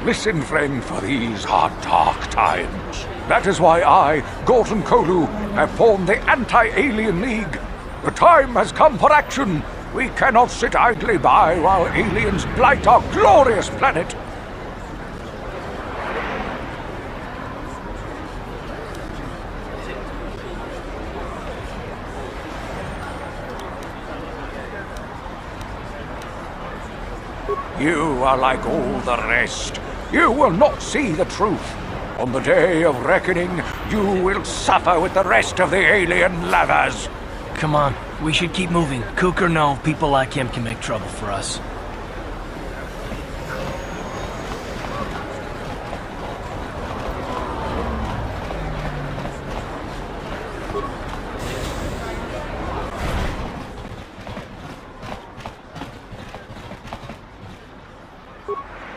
Listen, friend, for these are dark times. That is why I, Gorton Kolu, have formed the Anti-Alien League. The time has come for action. We cannot sit idly by while aliens blight our glorious planet. You are like all the rest. You will not see the truth. On the day of reckoning, you will suffer with the rest of the alien lavas. Come on, we should keep moving. Kook or no, people like him can make trouble for us.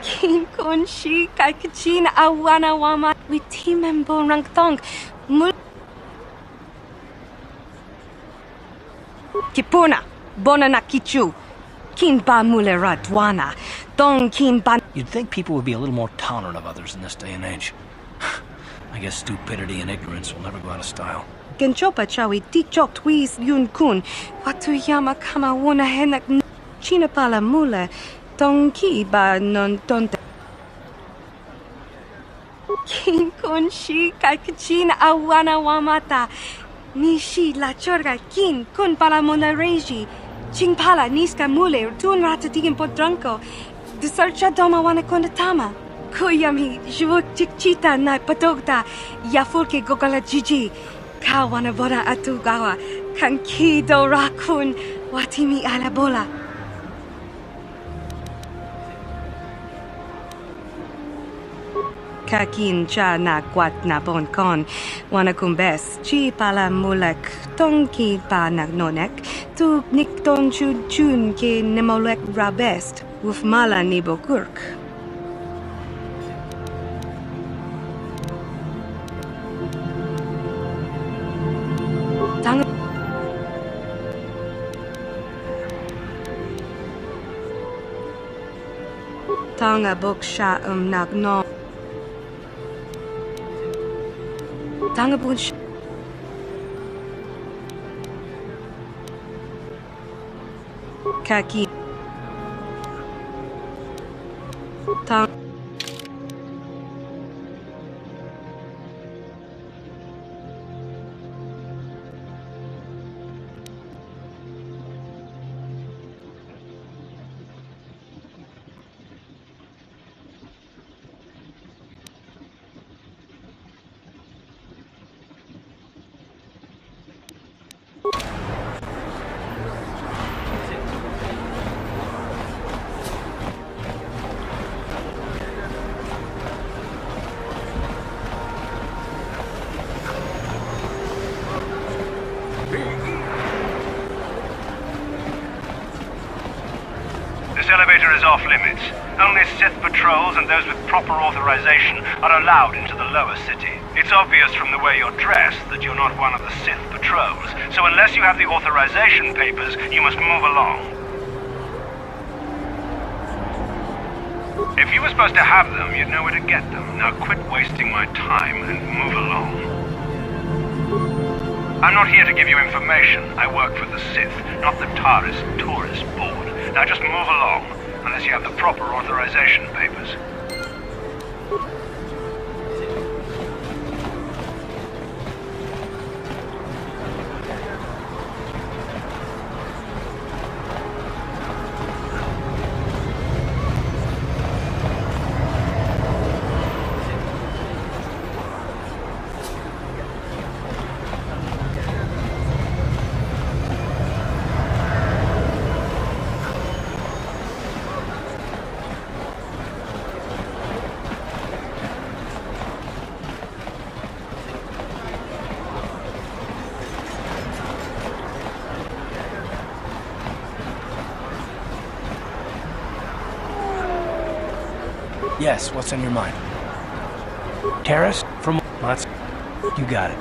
Kin kon shi kaikachin awana wama witimembo rangtong mul Kipuna bonana kichu kin ba mulera dwana dong kin ban. You'd think people would be a little more tolerant of others in this day and age. I guess stupidity and ignorance will never go out of style. Genchopa chawi tichok twis yun kun watuyama kama wona henak chinapala mule Tonki ba non tonte. Kin kon shi kaikachin awana wamata. Nishi la chorga kin kun pala mona reji. Ching pala niska mule tun rata tigin podranko. Desarcha doma wana kondatama. Kuyami juvuk chikchita na patogta. Yafurke gogala jiji. Kawana boda atugawa. Kanki do rakun. Watimi alabola. Kakin cha na kwat na bon kon. Wanakumbes chi pala mulek tonki pa na nonek. Tu nikton chud chun ke nemolek rabest. Wuf mala ni bokurk. Tanga bok sha nak no. Tanga bok sha. Kaki. Tang. This elevator is off limits. Only Sith patrols and those with proper authorization are allowed into the lower city. It's obvious from the way you're dressed that you're not one of the Sith patrols, so unless you have the authorization papers, you must move along. If you were supposed to have them, you'd know where to get them. Now quit wasting my time and move along. I'm not here to give you information. I work for the Sith, not the Taris Tourist Board. Now just move along, unless you have the proper authorization papers. Yes, what's on your mind? Terrace? From what? You got it.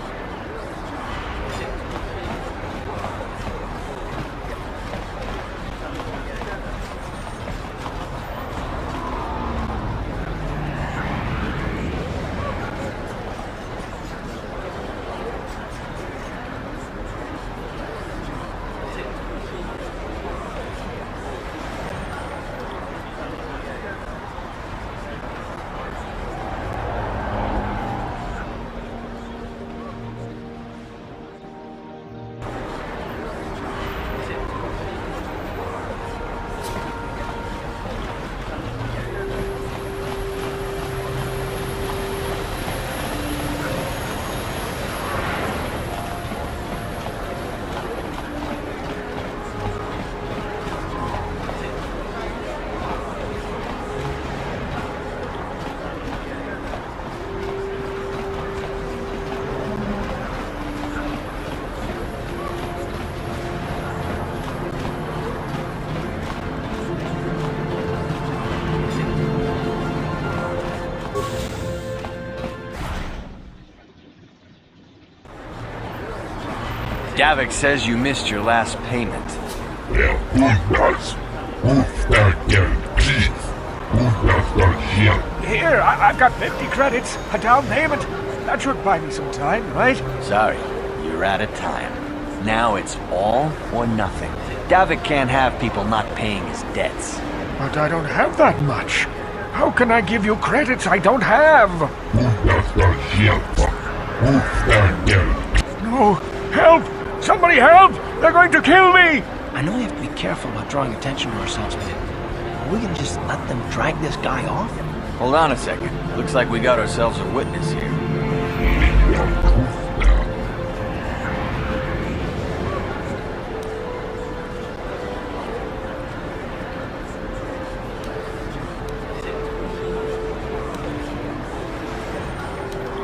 Davik says you missed your last payment. Here, I've got 50 credits, a down payment. That should buy me some time, right? Sorry, you're out of time. Now it's all or nothing. Davik can't have people not paying his debts. But I don't have that much. How can I give you credits I don't have? No, help! Somebody help! They're going to kill me! I know we have to be careful about drawing attention to ourselves, but are we gonna just let them drag this guy off? Hold on a second. Looks like we got ourselves a witness here.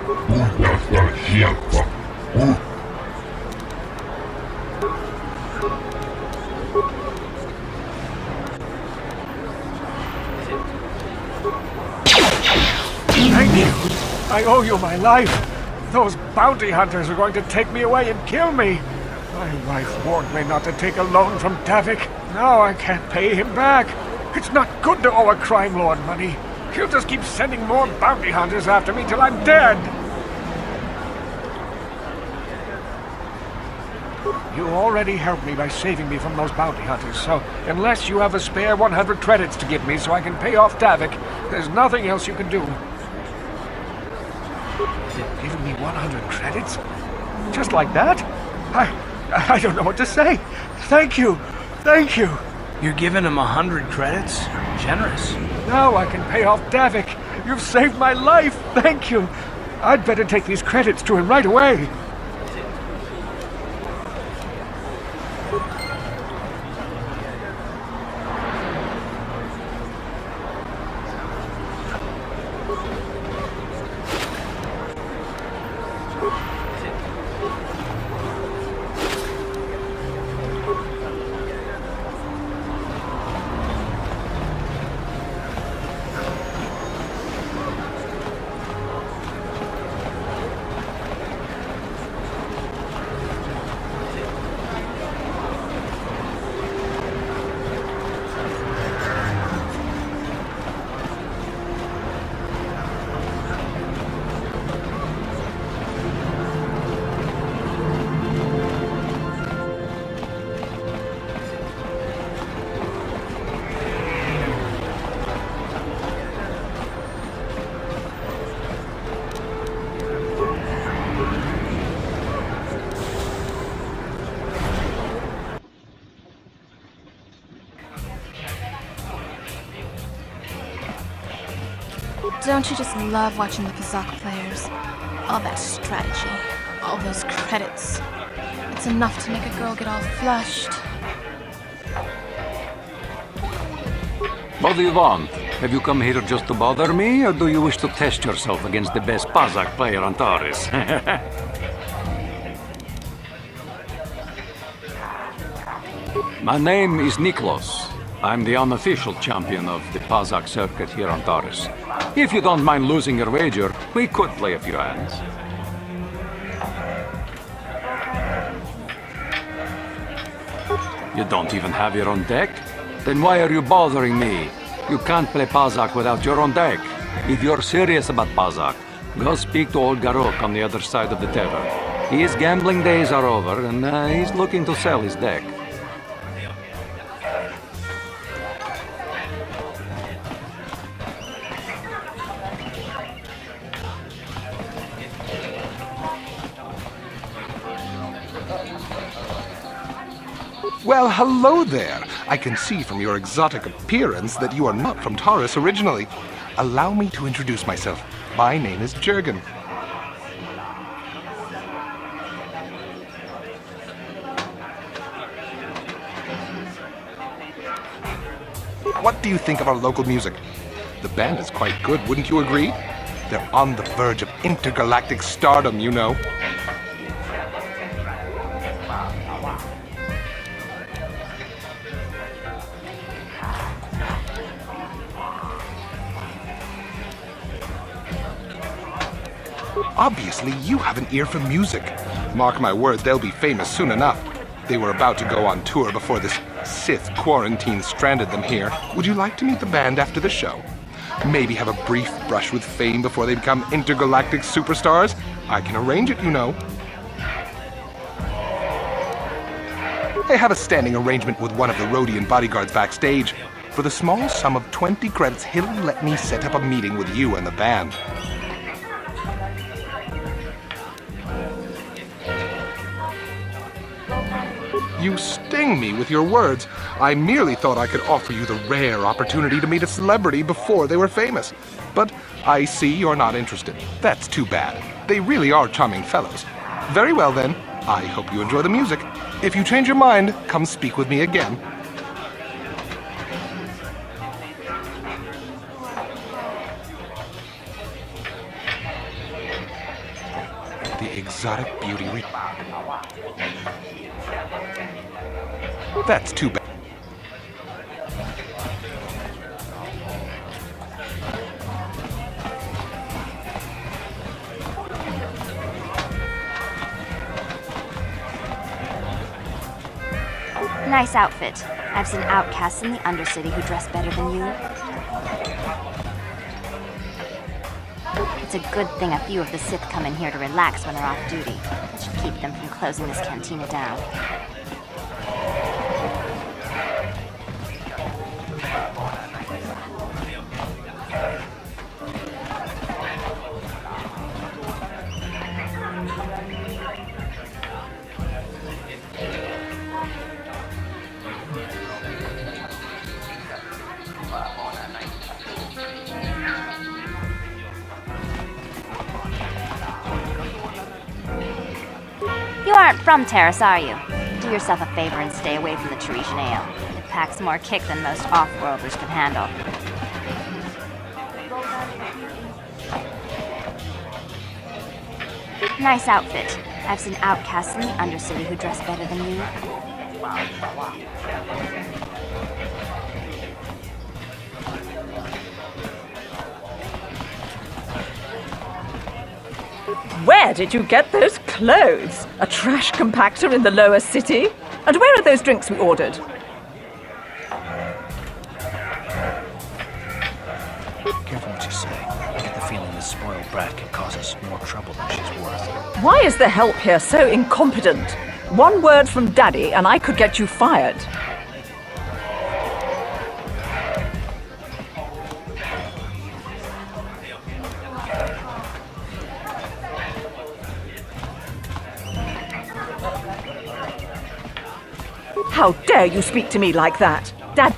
Thank you. I owe you my life. Those bounty hunters are going to take me away and kill me. My wife warned me not to take a loan from Davik. Now I can't pay him back. It's not good to owe a crime lord money. He'll just keep sending more bounty hunters after me till I'm dead. You already helped me by saving me from those bounty hunters, so unless you have a spare 100 credits to give me so I can pay off Davik, there's nothing else you can do. You've given me 100 credits? Just like that? I don't know what to say. Thank you. Thank you. You're giving him 100 credits? Generous. Now I can pay off Davik. You've saved my life. Thank you. I'd better take these credits to him right away. Don't you just love watching the Pazak players? All that strategy, all those credits. It's enough to make a girl get all flushed. What do you want? Have you come here just to bother me, or do you wish to test yourself against the best Pazak player on Taurus? My name is Niklos. I'm the unofficial champion of the Pazak circuit here on Taurus. If you don't mind losing your wager, we could play a few hands. You don't even have your own deck? Then why are you bothering me? You can't play Pazak without your own deck. If you're serious about Pazak, go speak to old Garok on the other side of the tavern. His gambling days are over, and he's looking to sell his deck. Well, hello there. I can see from your exotic appearance that you are not from Taurus originally. Allow me to introduce myself. My name is Jurgen. What do you think of our local music? The band is quite good, wouldn't you agree? They're on the verge of intergalactic stardom, you know. Obviously, you have an ear for music. Mark my word, they'll be famous soon enough. They were about to go on tour before this Sith quarantine stranded them here. Would you like to meet the band after the show? Maybe have a brief brush with fame before they become intergalactic superstars? I can arrange it, you know. I have a standing arrangement with one of the Rhodian bodyguards backstage. For the small sum of 20 credits, he'll let me set up a meeting with you and the band. You sting me with your words. I merely thought I could offer you the rare opportunity to meet a celebrity before they were famous. But I see you're not interested. That's too bad. They really are charming fellows. Very well then. I hope you enjoy the music. If you change your mind, come speak with me again. the exotic beauty. That's too bad. Nice outfit. I've seen outcasts in the Undercity who dress better than you. It's a good thing a few of the Sith come in here to relax when they're off duty. That should keep them from closing this cantina down. You aren't from Terrace, are you? Do yourself a favor and stay away from the Teresian Ale. It packs more kick than most off-worlders can handle. Nice outfit. I've seen outcasts in the Undercity who dress better than you. Where did you get those clothes? A trash compactor in the lower city? And where are those drinks we ordered? Careful what you say. I get the feeling this spoiled brat can cause us more trouble than she's worth. Why is the help here so incompetent? One word from Daddy and I could get you fired. How dare you speak to me like that? Dad...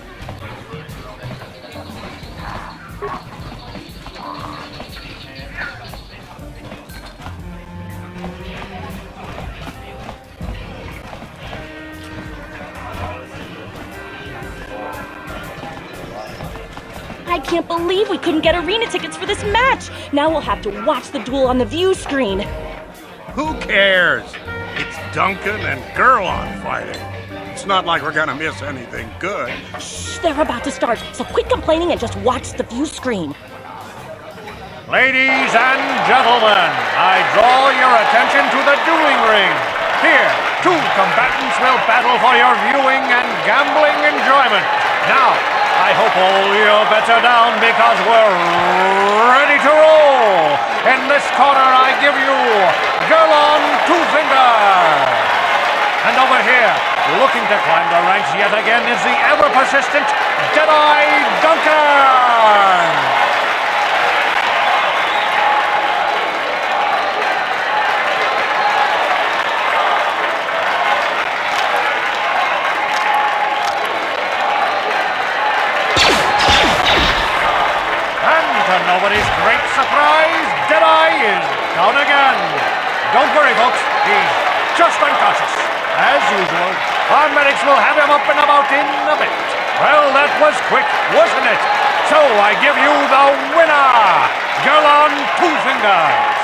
I can't believe we couldn't get arena tickets for this match! Now we'll have to watch the duel on the view screen. Who cares? It's Duncan and Gurlon fighting. It's not like we're gonna miss anything good. Shh, they're about to start, so quit complaining and just watch the view screen. Ladies and gentlemen, I draw your attention to the dueling ring. Here, two combatants will battle for your viewing and gambling enjoyment. Now, I hope all your bets are down because we're ready to roll. In this corner, I give you Gurlon Twofinger. And over here, looking to climb the ranks yet again, is the ever-persistent Deadeye Duncan! To nobody's great surprise, Deadeye is down again. Don't worry, folks. He's just unconscious. As usual, our medics will have him up and about in a bit. Well, that was quick, wasn't it? So I give you the winner, Gurlon Twofinger.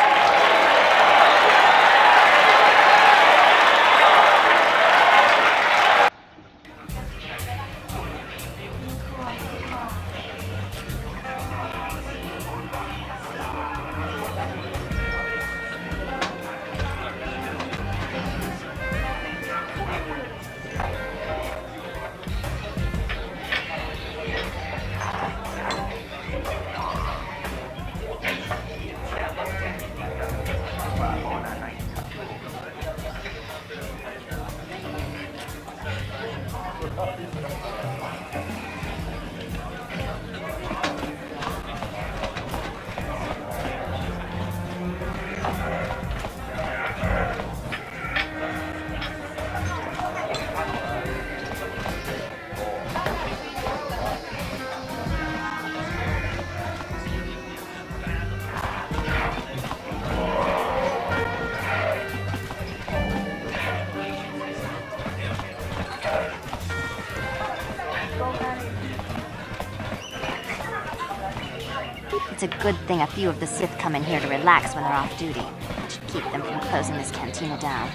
It's a good thing a few of the Sith come in here to relax when they're off duty. That should keep them from closing this cantina down.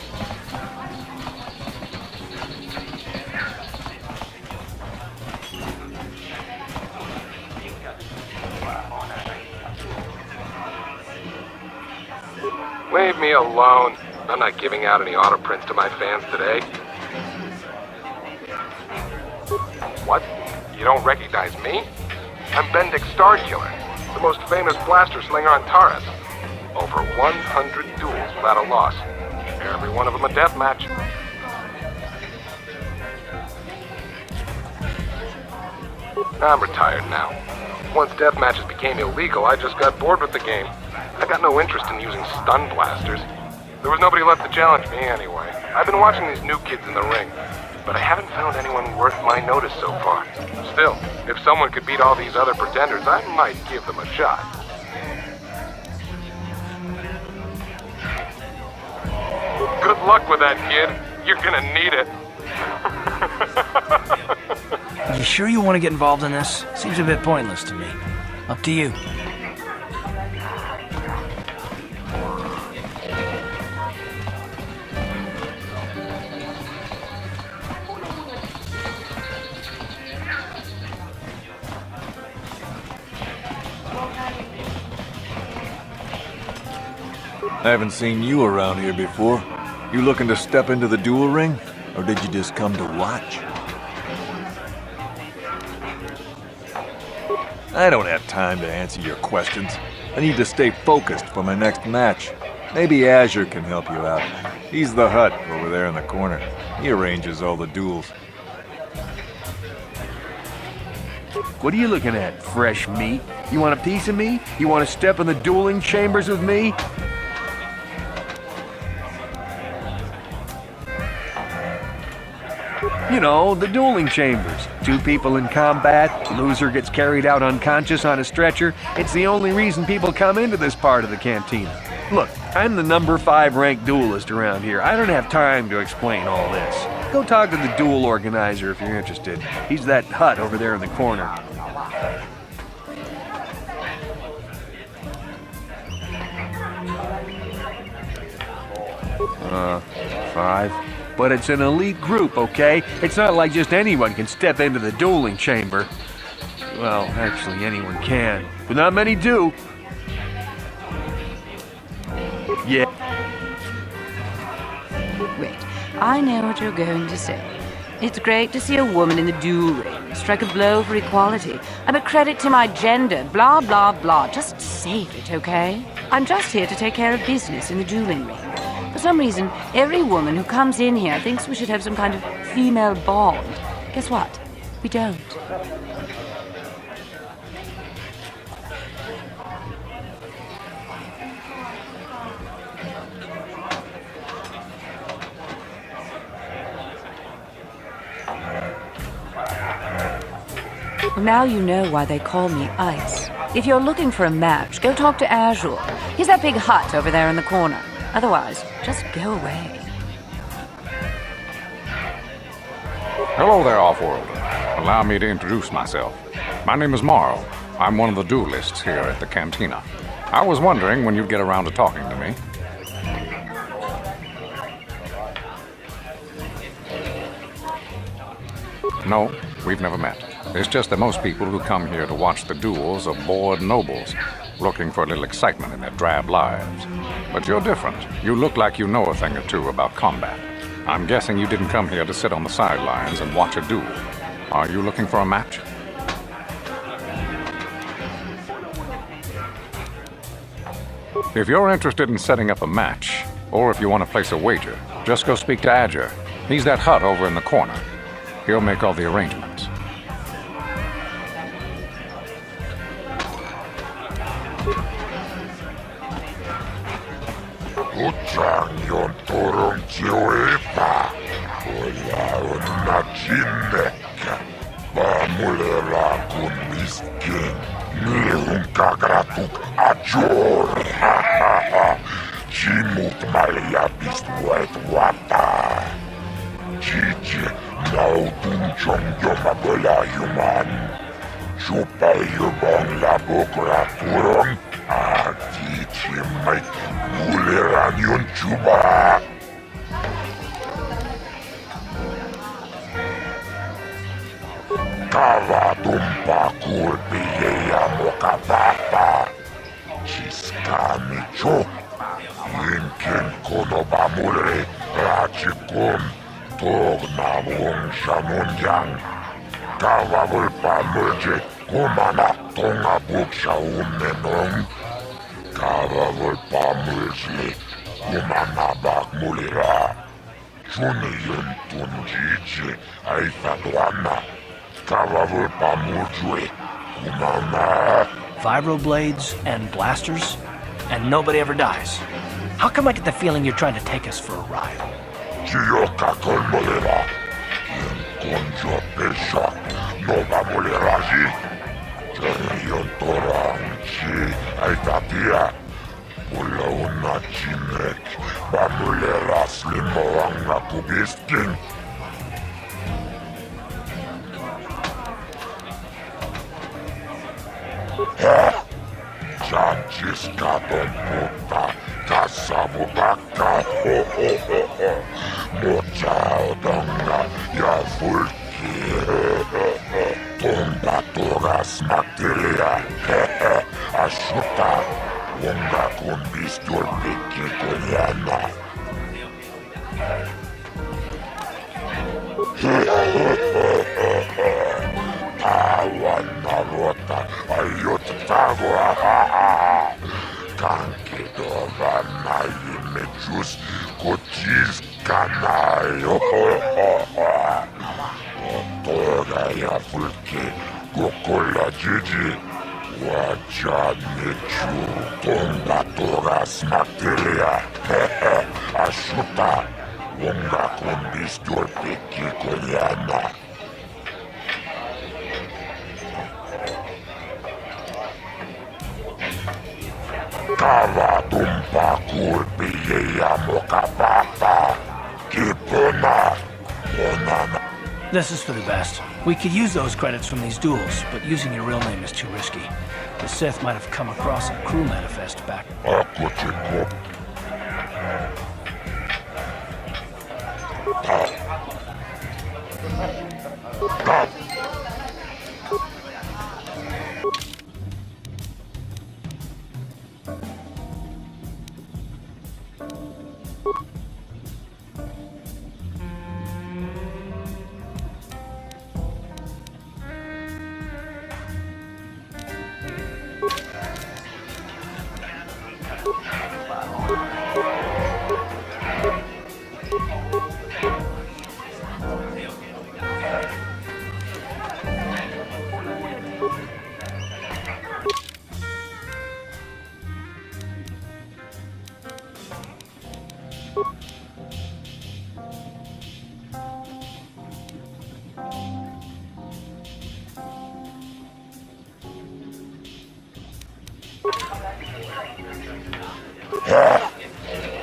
Leave me alone. I'm not giving out any auto prints to my fans today. What? You don't recognize me? I'm Bendik Starkiller, the most famous blaster slinger on Taurus. Over 100 duels without a loss. Every one of them a deathmatch. I'm retired now. Once deathmatches became illegal, I just got bored with the game. I got no interest in using stun blasters. There was nobody left to challenge me anyway. I've been watching these new kids in the ring, but I haven't found anyone worth my notice so far. Still, if someone could beat all these other pretenders, I might give them a shot. Good luck with that, kid. You're gonna need it. You sure you want to get involved in this? Seems a bit pointless to me. Up to you. I haven't seen you around here before. You looking to step into the duel ring? Or did you just come to watch? I don't have time to answer your questions. I need to stay focused for my next match. Maybe Azure can help you out. He's the Hut over there in the corner. He arranges all the duels. What are you looking at, fresh meat? You want a piece of me? You want to step in the dueling chambers with me? You know, the dueling chambers. 2 people in combat, loser gets carried out unconscious on a stretcher. It's the only reason people come into this part of the cantina. Look, I'm the number 5 ranked duelist around here. I don't have time to explain all this. Go talk to the duel organizer if you're interested. He's that Hut over there in the corner. 5. But it's an elite group, okay? It's not like just anyone can step into the dueling chamber. Well, actually, anyone can, but not many do. Yeah. Wait, I know what you're going to say. It's great to see a woman in the duel ring strike a blow for equality. I'm a credit to my gender, blah, blah, blah. Just save it, okay? I'm just here to take care of business in the dueling ring. For some reason, every woman who comes in here thinks we should have some kind of female bond. Guess what? We don't. Well, now you know why they call me Ice. If you're looking for a match, go talk to Azure. He's that big Hut over there in the corner. Otherwise, just go away. Hello there, Offworld. Allow me to introduce myself. My name is Marl. I'm one of the duelists here at the cantina. I was wondering when you'd get around to talking to me. No, we've never met. It's just that most people who come here to watch the duels are bored nobles, looking for a little excitement in their drab lives. But you're different. You look like you know a thing or two about combat. I'm guessing you didn't come here to sit on the sidelines and watch a duel. Are you looking for a match? If you're interested in setting up a match, or if you want to place a wager, just go speak to Azure. He's that Hut over in the corner. He'll make all the arrangements. Utsanjon turun joepa. Oja on na cinnekkä. Vaamulera kun misken. Nihun kagratuk ajor. Chimut malja pistuet wata. Chichi nautun chong joma belajuman. Chupayubon la bokraturon. Ati Chimay Muliran yun chuba. Kava tumpa kulpiyeya mo kabata. Chiskami chok. Yinkin kono bamule. Rachikum. Tog na wong shamunyang. Kava vulpa mulje. Kumana tonga buksha umnenong. Kava vulpa mulje. Kumana bak mulira. Chuni yun tunjiji. Aifadwana. Kava vulpa mulje. Kumana. Vibroblades and blasters, and nobody ever dies. How come I get the feeling you're trying to take us for a ride? Chiyoka con mulira. Yen konjo pesha. Nova muliraji. Yon torang chi. Aitatia. Ula una chinek. Bamulera slimoanga kubiskin. Chanchiska don puta. Kasabutaka. Ho ho ho ho. Mochao donga. Ya fulki. Tomba toras materia. Ashuta. Wonga con bistor piki kolyana. Tawan narota. Ayot tagwa. Kanki dova na imechus. Kochis kanayo. Toga ya fulki. Kokola jiji. Wajanechu. Tomba toras materia. Ashuta. Wonga con bistor piki kolyana. Kava tumpa kulpiyeya mokapata. Kipuna. Onana. This is for the best. We could use those credits from these duels, but using your real name is too risky. The Sith might have come across a crew manifest back.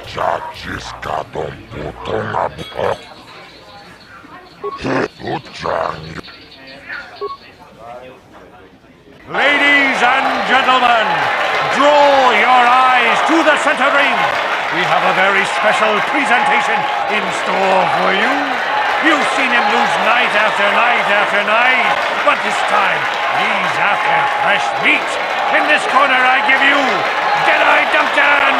Chachiska don putonga buka. Uchang. Ladies and gentlemen, draw your eyes to the center ring. We have a very special presentation in store for you. You've seen him lose night after night after night, but this time he's after fresh meat. In this corner I give you Jedi Duncan!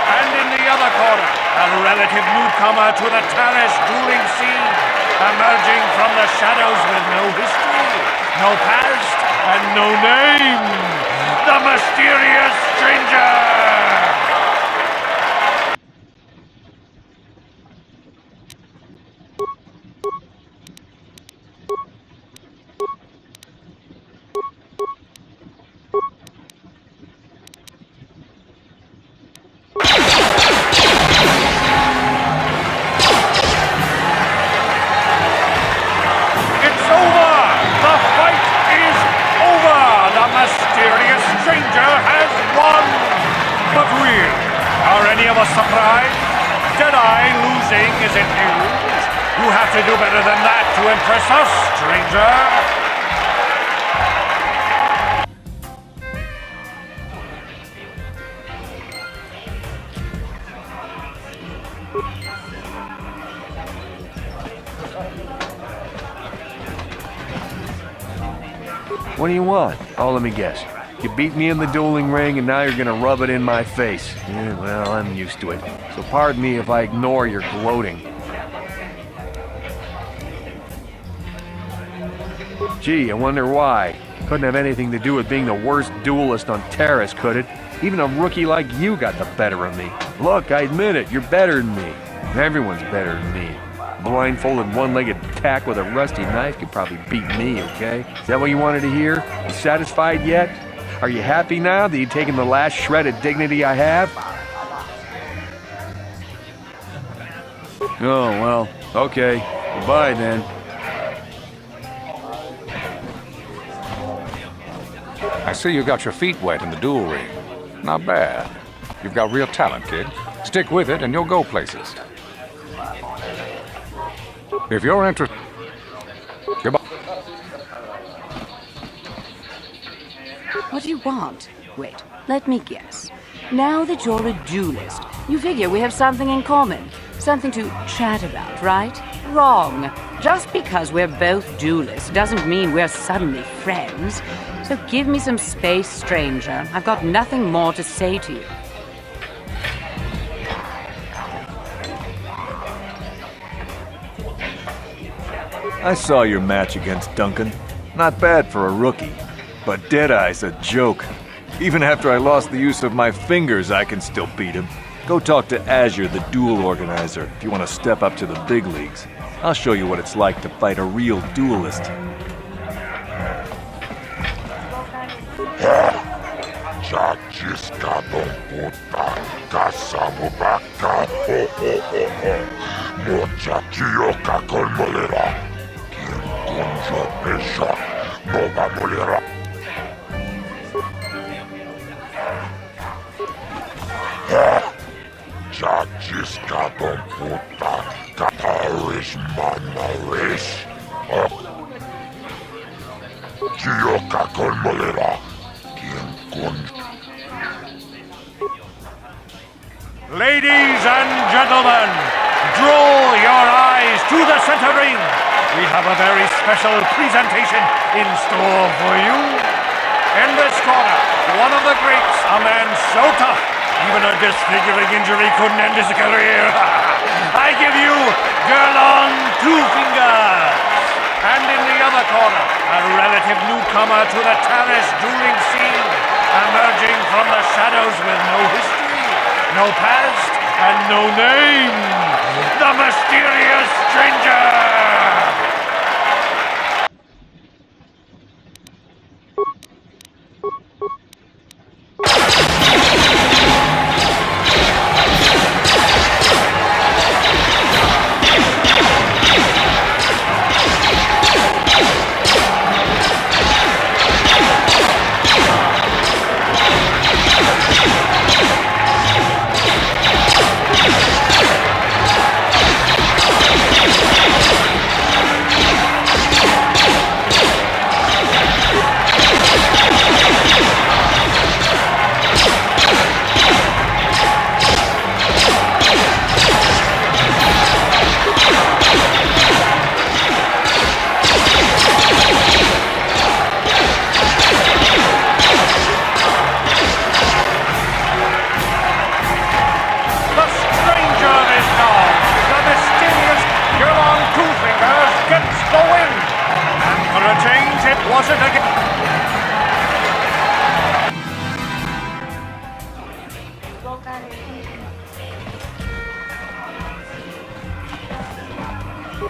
And in the other corner, a relative newcomer to the Taris dueling scene, emerging from the shadows with no history, no past, and no name, the mysterious stranger! Surprise? Jedi losing isn't news. You have to do better than that to impress us, stranger. What do you want? Oh, let me guess. You beat me in the dueling ring and now you're gonna rub it in my face. Yeah, well, I'm used to it. So pardon me if I ignore your gloating. Gee, I wonder why. Couldn't have anything to do with being the worst duelist on Terrace, could it? Even a rookie like you got the better of me. Look, I admit it, you're better than me. Everyone's better than me. Blindfolded, one-legged tack with a rusty knife could probably beat me, okay? Is that what you wanted to hear? You satisfied yet? Are you happy now that you've taken the last shred of dignity I have? Oh, well, okay. Goodbye, then. I see you got your feet wet in the duel ring. Not bad. You've got real talent, kid. Stick with it and you'll go places. If you're interested... Goodbye. What do you want? Wait, let me guess. Now that you're a duelist, you figure we have something in common. Something to chat about, right? Wrong. Just because we're both duelists doesn't mean we're suddenly friends. So give me some space, stranger. I've got nothing more to say to you. I saw your match against Duncan. Not bad for a rookie. But Deadeye's a joke. Even after I lost the use of my fingers, I can still beat him. Go talk to Azure, the duel organizer, if you want to step up to the big leagues. I'll show you what it's like to fight a real duelist. Ladies and gentlemen, draw your eyes to the center ring. We have a very special presentation in store for you. In this corner, one of the greats, a man so tough, even a disfiguring injury couldn't end his career. I give you Gerlong Two Fingers. And in the other corner, a relative newcomer to the Terrace dueling scene, emerging from the shadows with no history, no past, and no name, the mysterious stranger!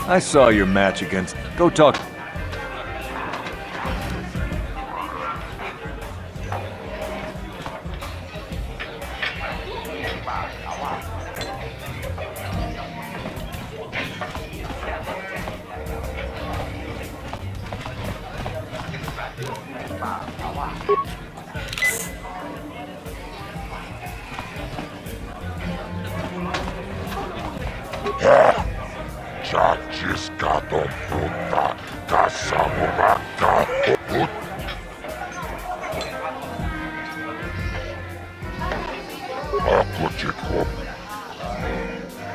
I saw your match against... Go talk...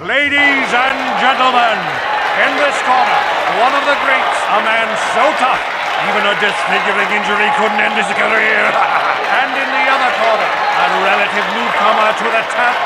Ladies and gentlemen, in this corner, one of the greats, a man so tough, Even a disfiguring injury couldn't end his career. And in the other corner, a relative newcomer to the tap.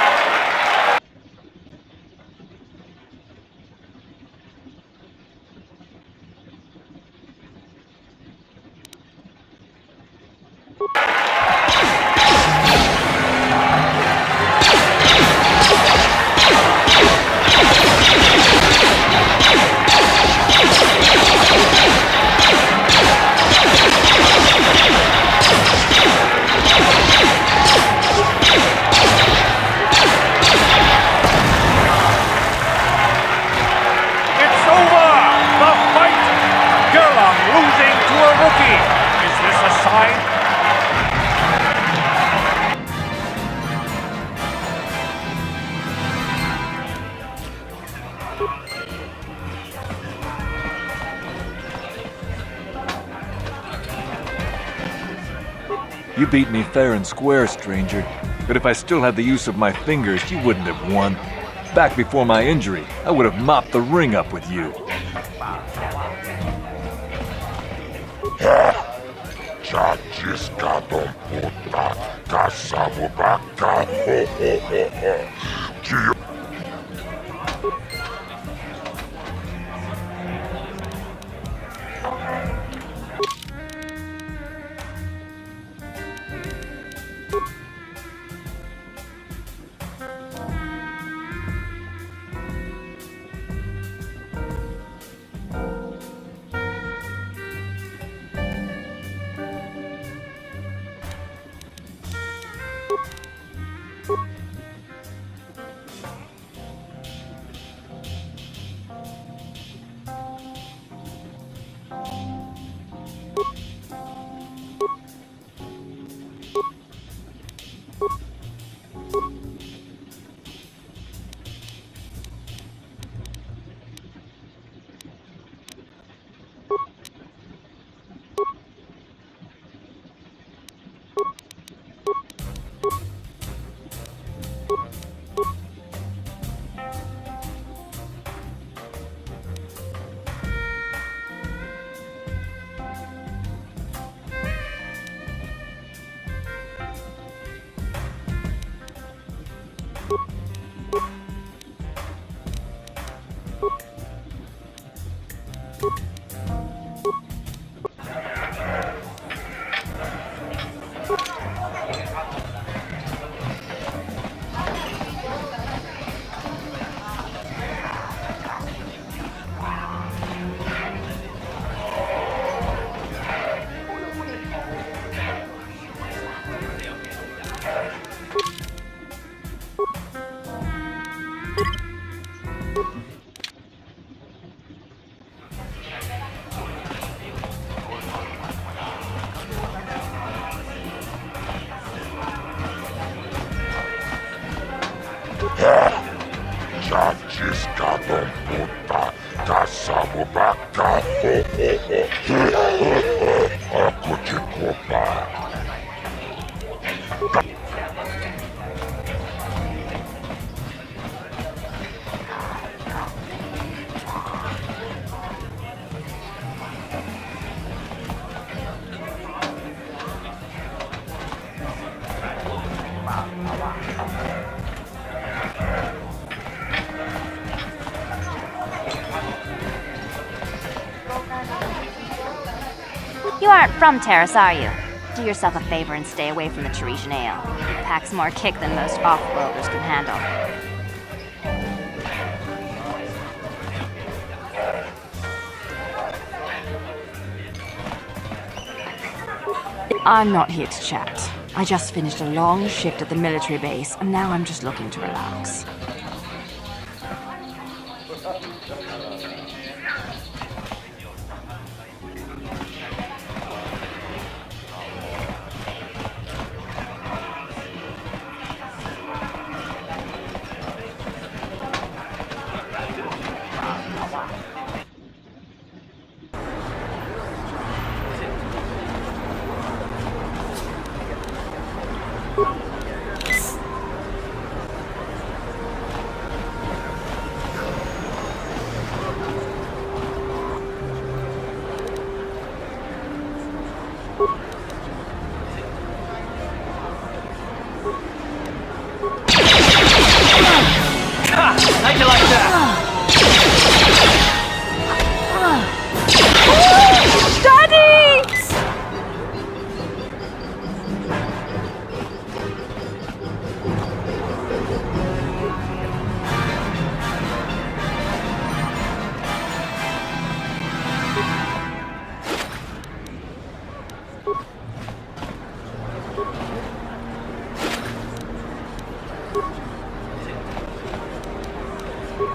You beat me fair and square, stranger. But if I still had the use of my fingers, you wouldn't have won. Back before my injury, I would have mopped the ring up with you. You aren't from Terrace, are you? Do yourself a favor and stay away from the Teresian ale. It packs more kick than most off-worlders can handle. I'm not here to chat. I just finished a long shift at the military base, and now I'm just looking to relax.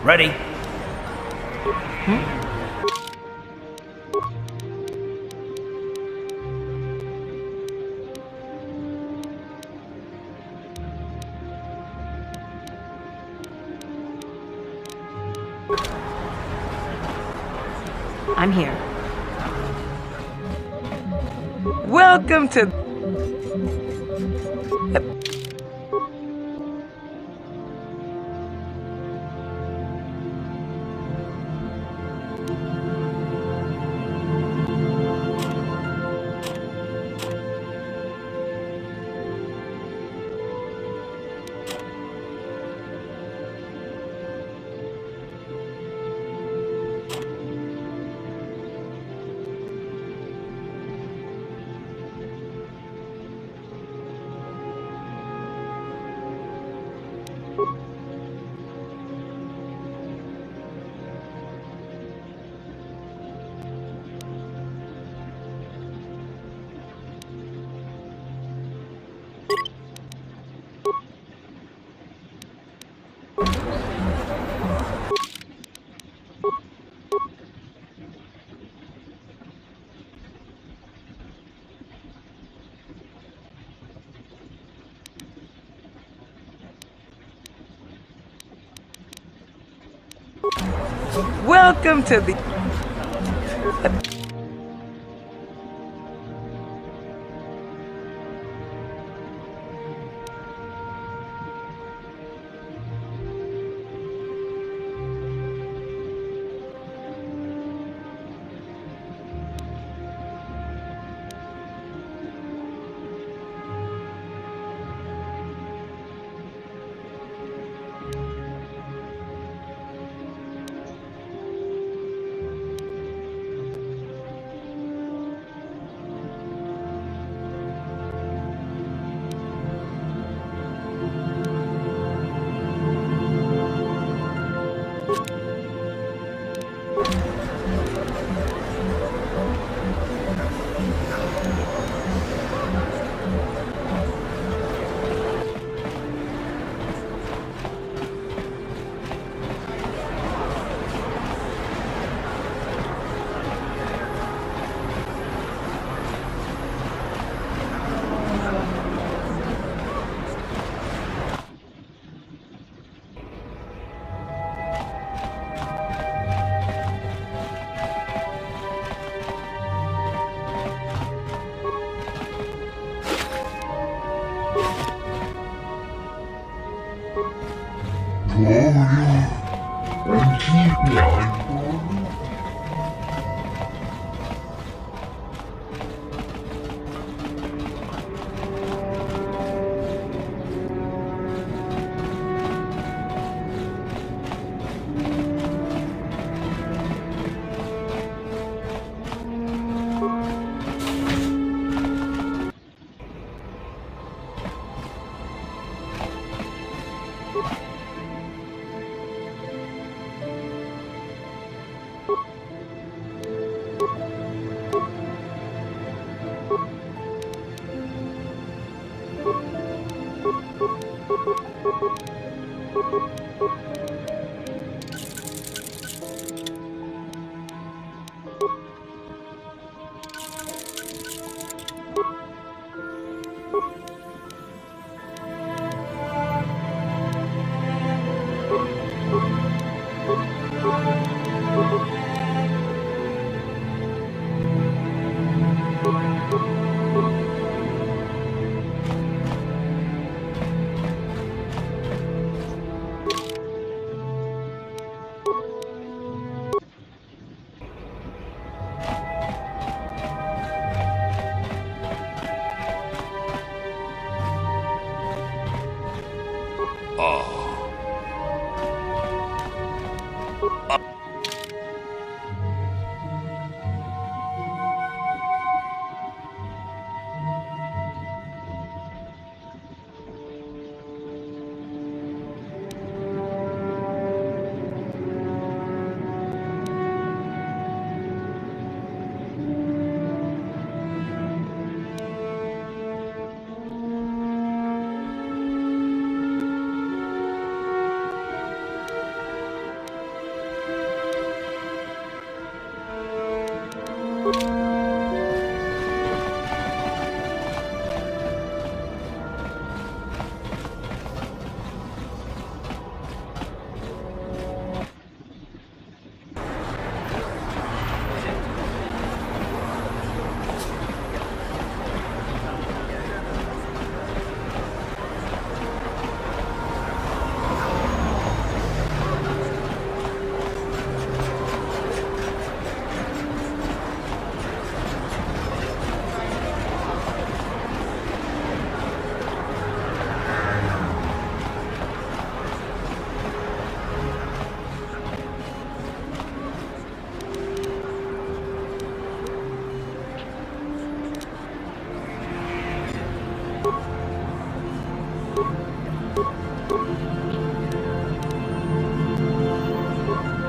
Ready? I'm here. Welcome to... Welcome to the...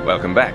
Welcome back.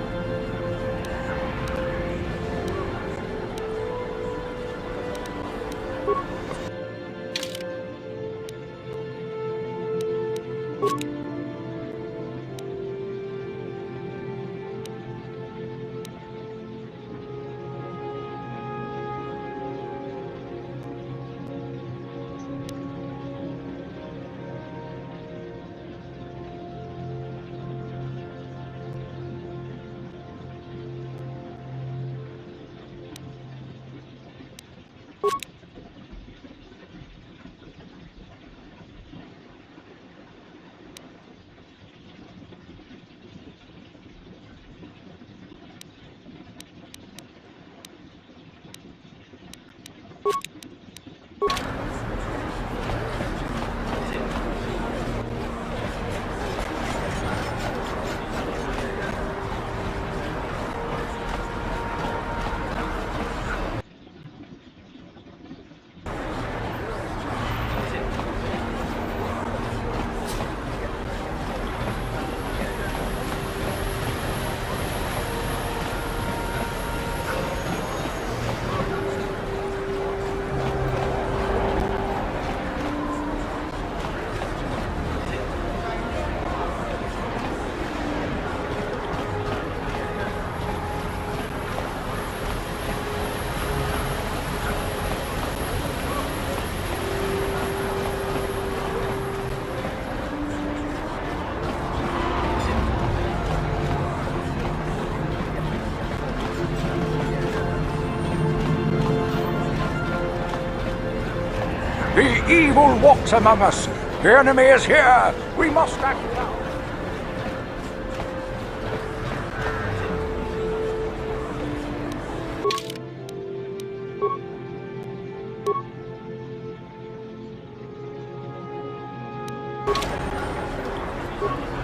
The evil walks among us. The enemy is here. We must act now.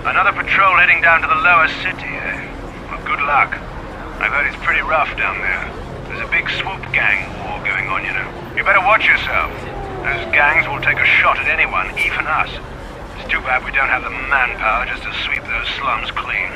Another patrol heading down to the lower city, eh? Well, good luck. I've heard it's pretty rough down there. There's a big swoop gang war going on, you know. You better watch yourself. Those gangs will take a shot at anyone, even us. It's too bad we don't have the manpower just to sweep those slums clean.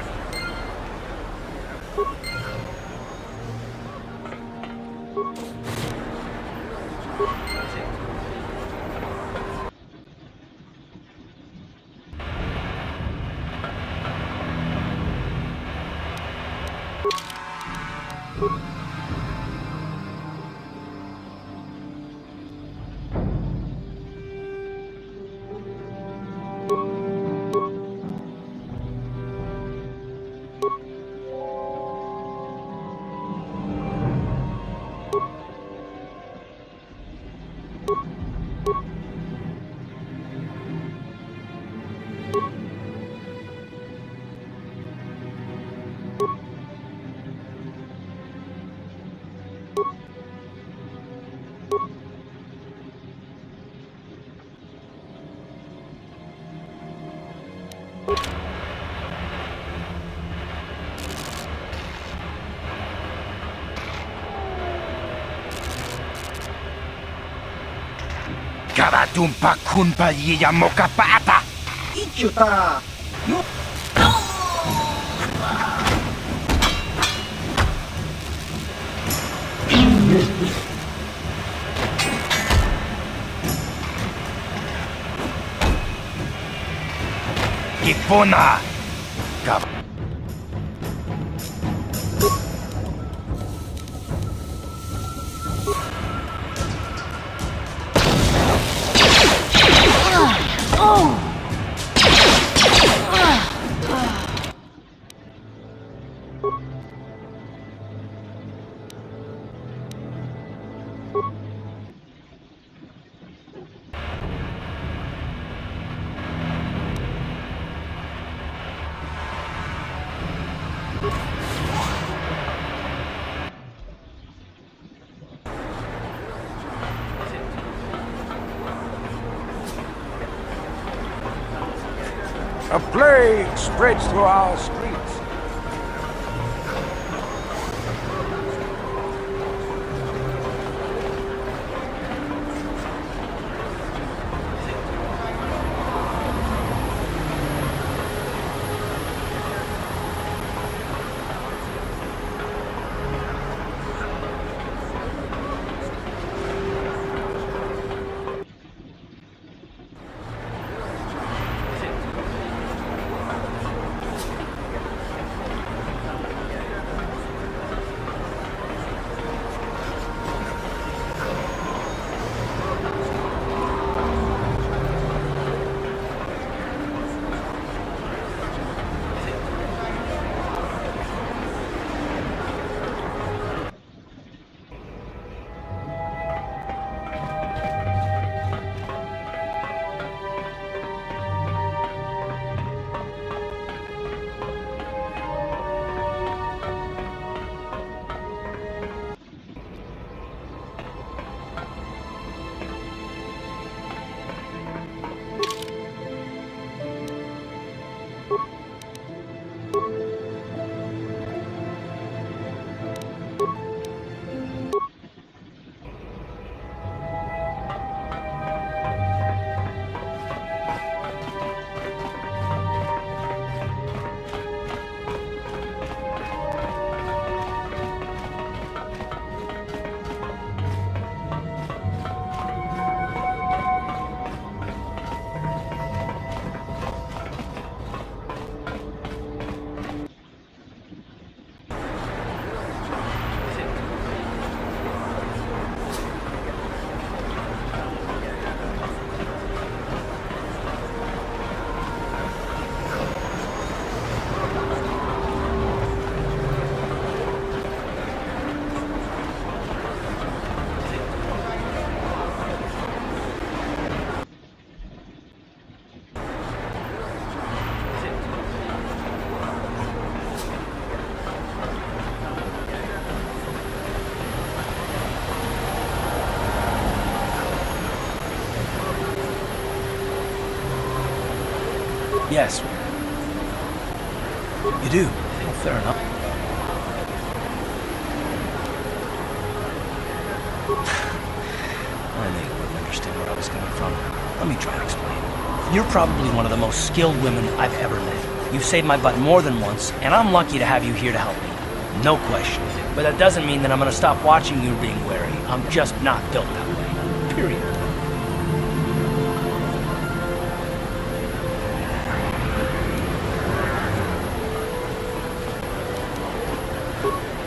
Karatumpa kunpa yiya mokapata! Ichuta! Kipuna! A plague spreads through our streets. Yes. You do? Well, fair enough. I knew you wouldn't understand where I was coming from. Let me try to explain. You're probably one of the most skilled women I've ever met. You've saved my butt more than once, and I'm lucky to have you here to help me. No question. But that doesn't mean that I'm gonna stop watching you being wary. I'm just not built that way. Period.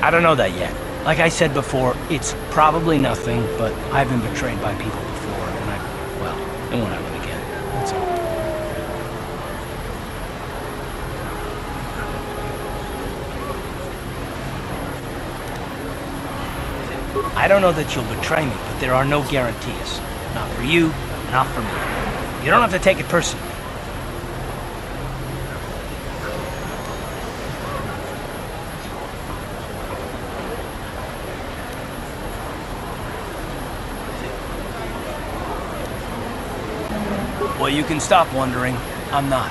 I don't know that yet. Like I said before, it's probably nothing, but I've been betrayed by people before, and it won't happen again. That's all. I don't know that you'll betray me, but there are no guarantees. Not for you, not for me. You don't have to take it personally. Well, you can stop wondering. I'm not.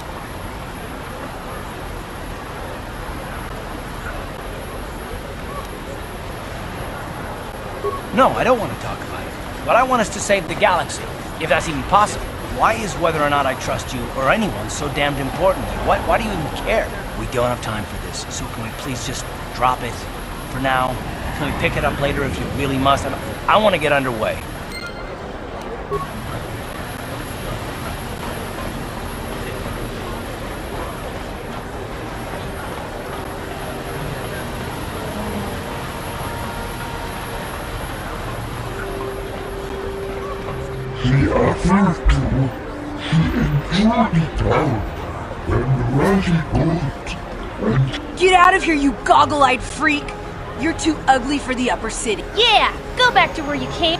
No, I don't want to talk about it. But I want us to save the galaxy, if that's even possible. Why is whether or not I trust you or anyone so damned important? Why do you even care? We don't have time for this, so can we please just drop it for now? Can we pick it up later if you really must? I want to get underway. Get out of here, you goggle-eyed freak! You're too ugly for the upper city. Yeah! Go back to where you came.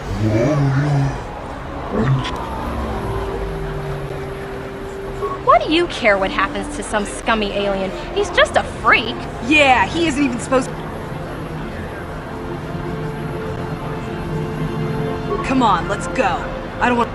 Why do you care what happens to some scummy alien? He's just a freak. Yeah, he isn't even supposed to... Come on, let's go. I don't want...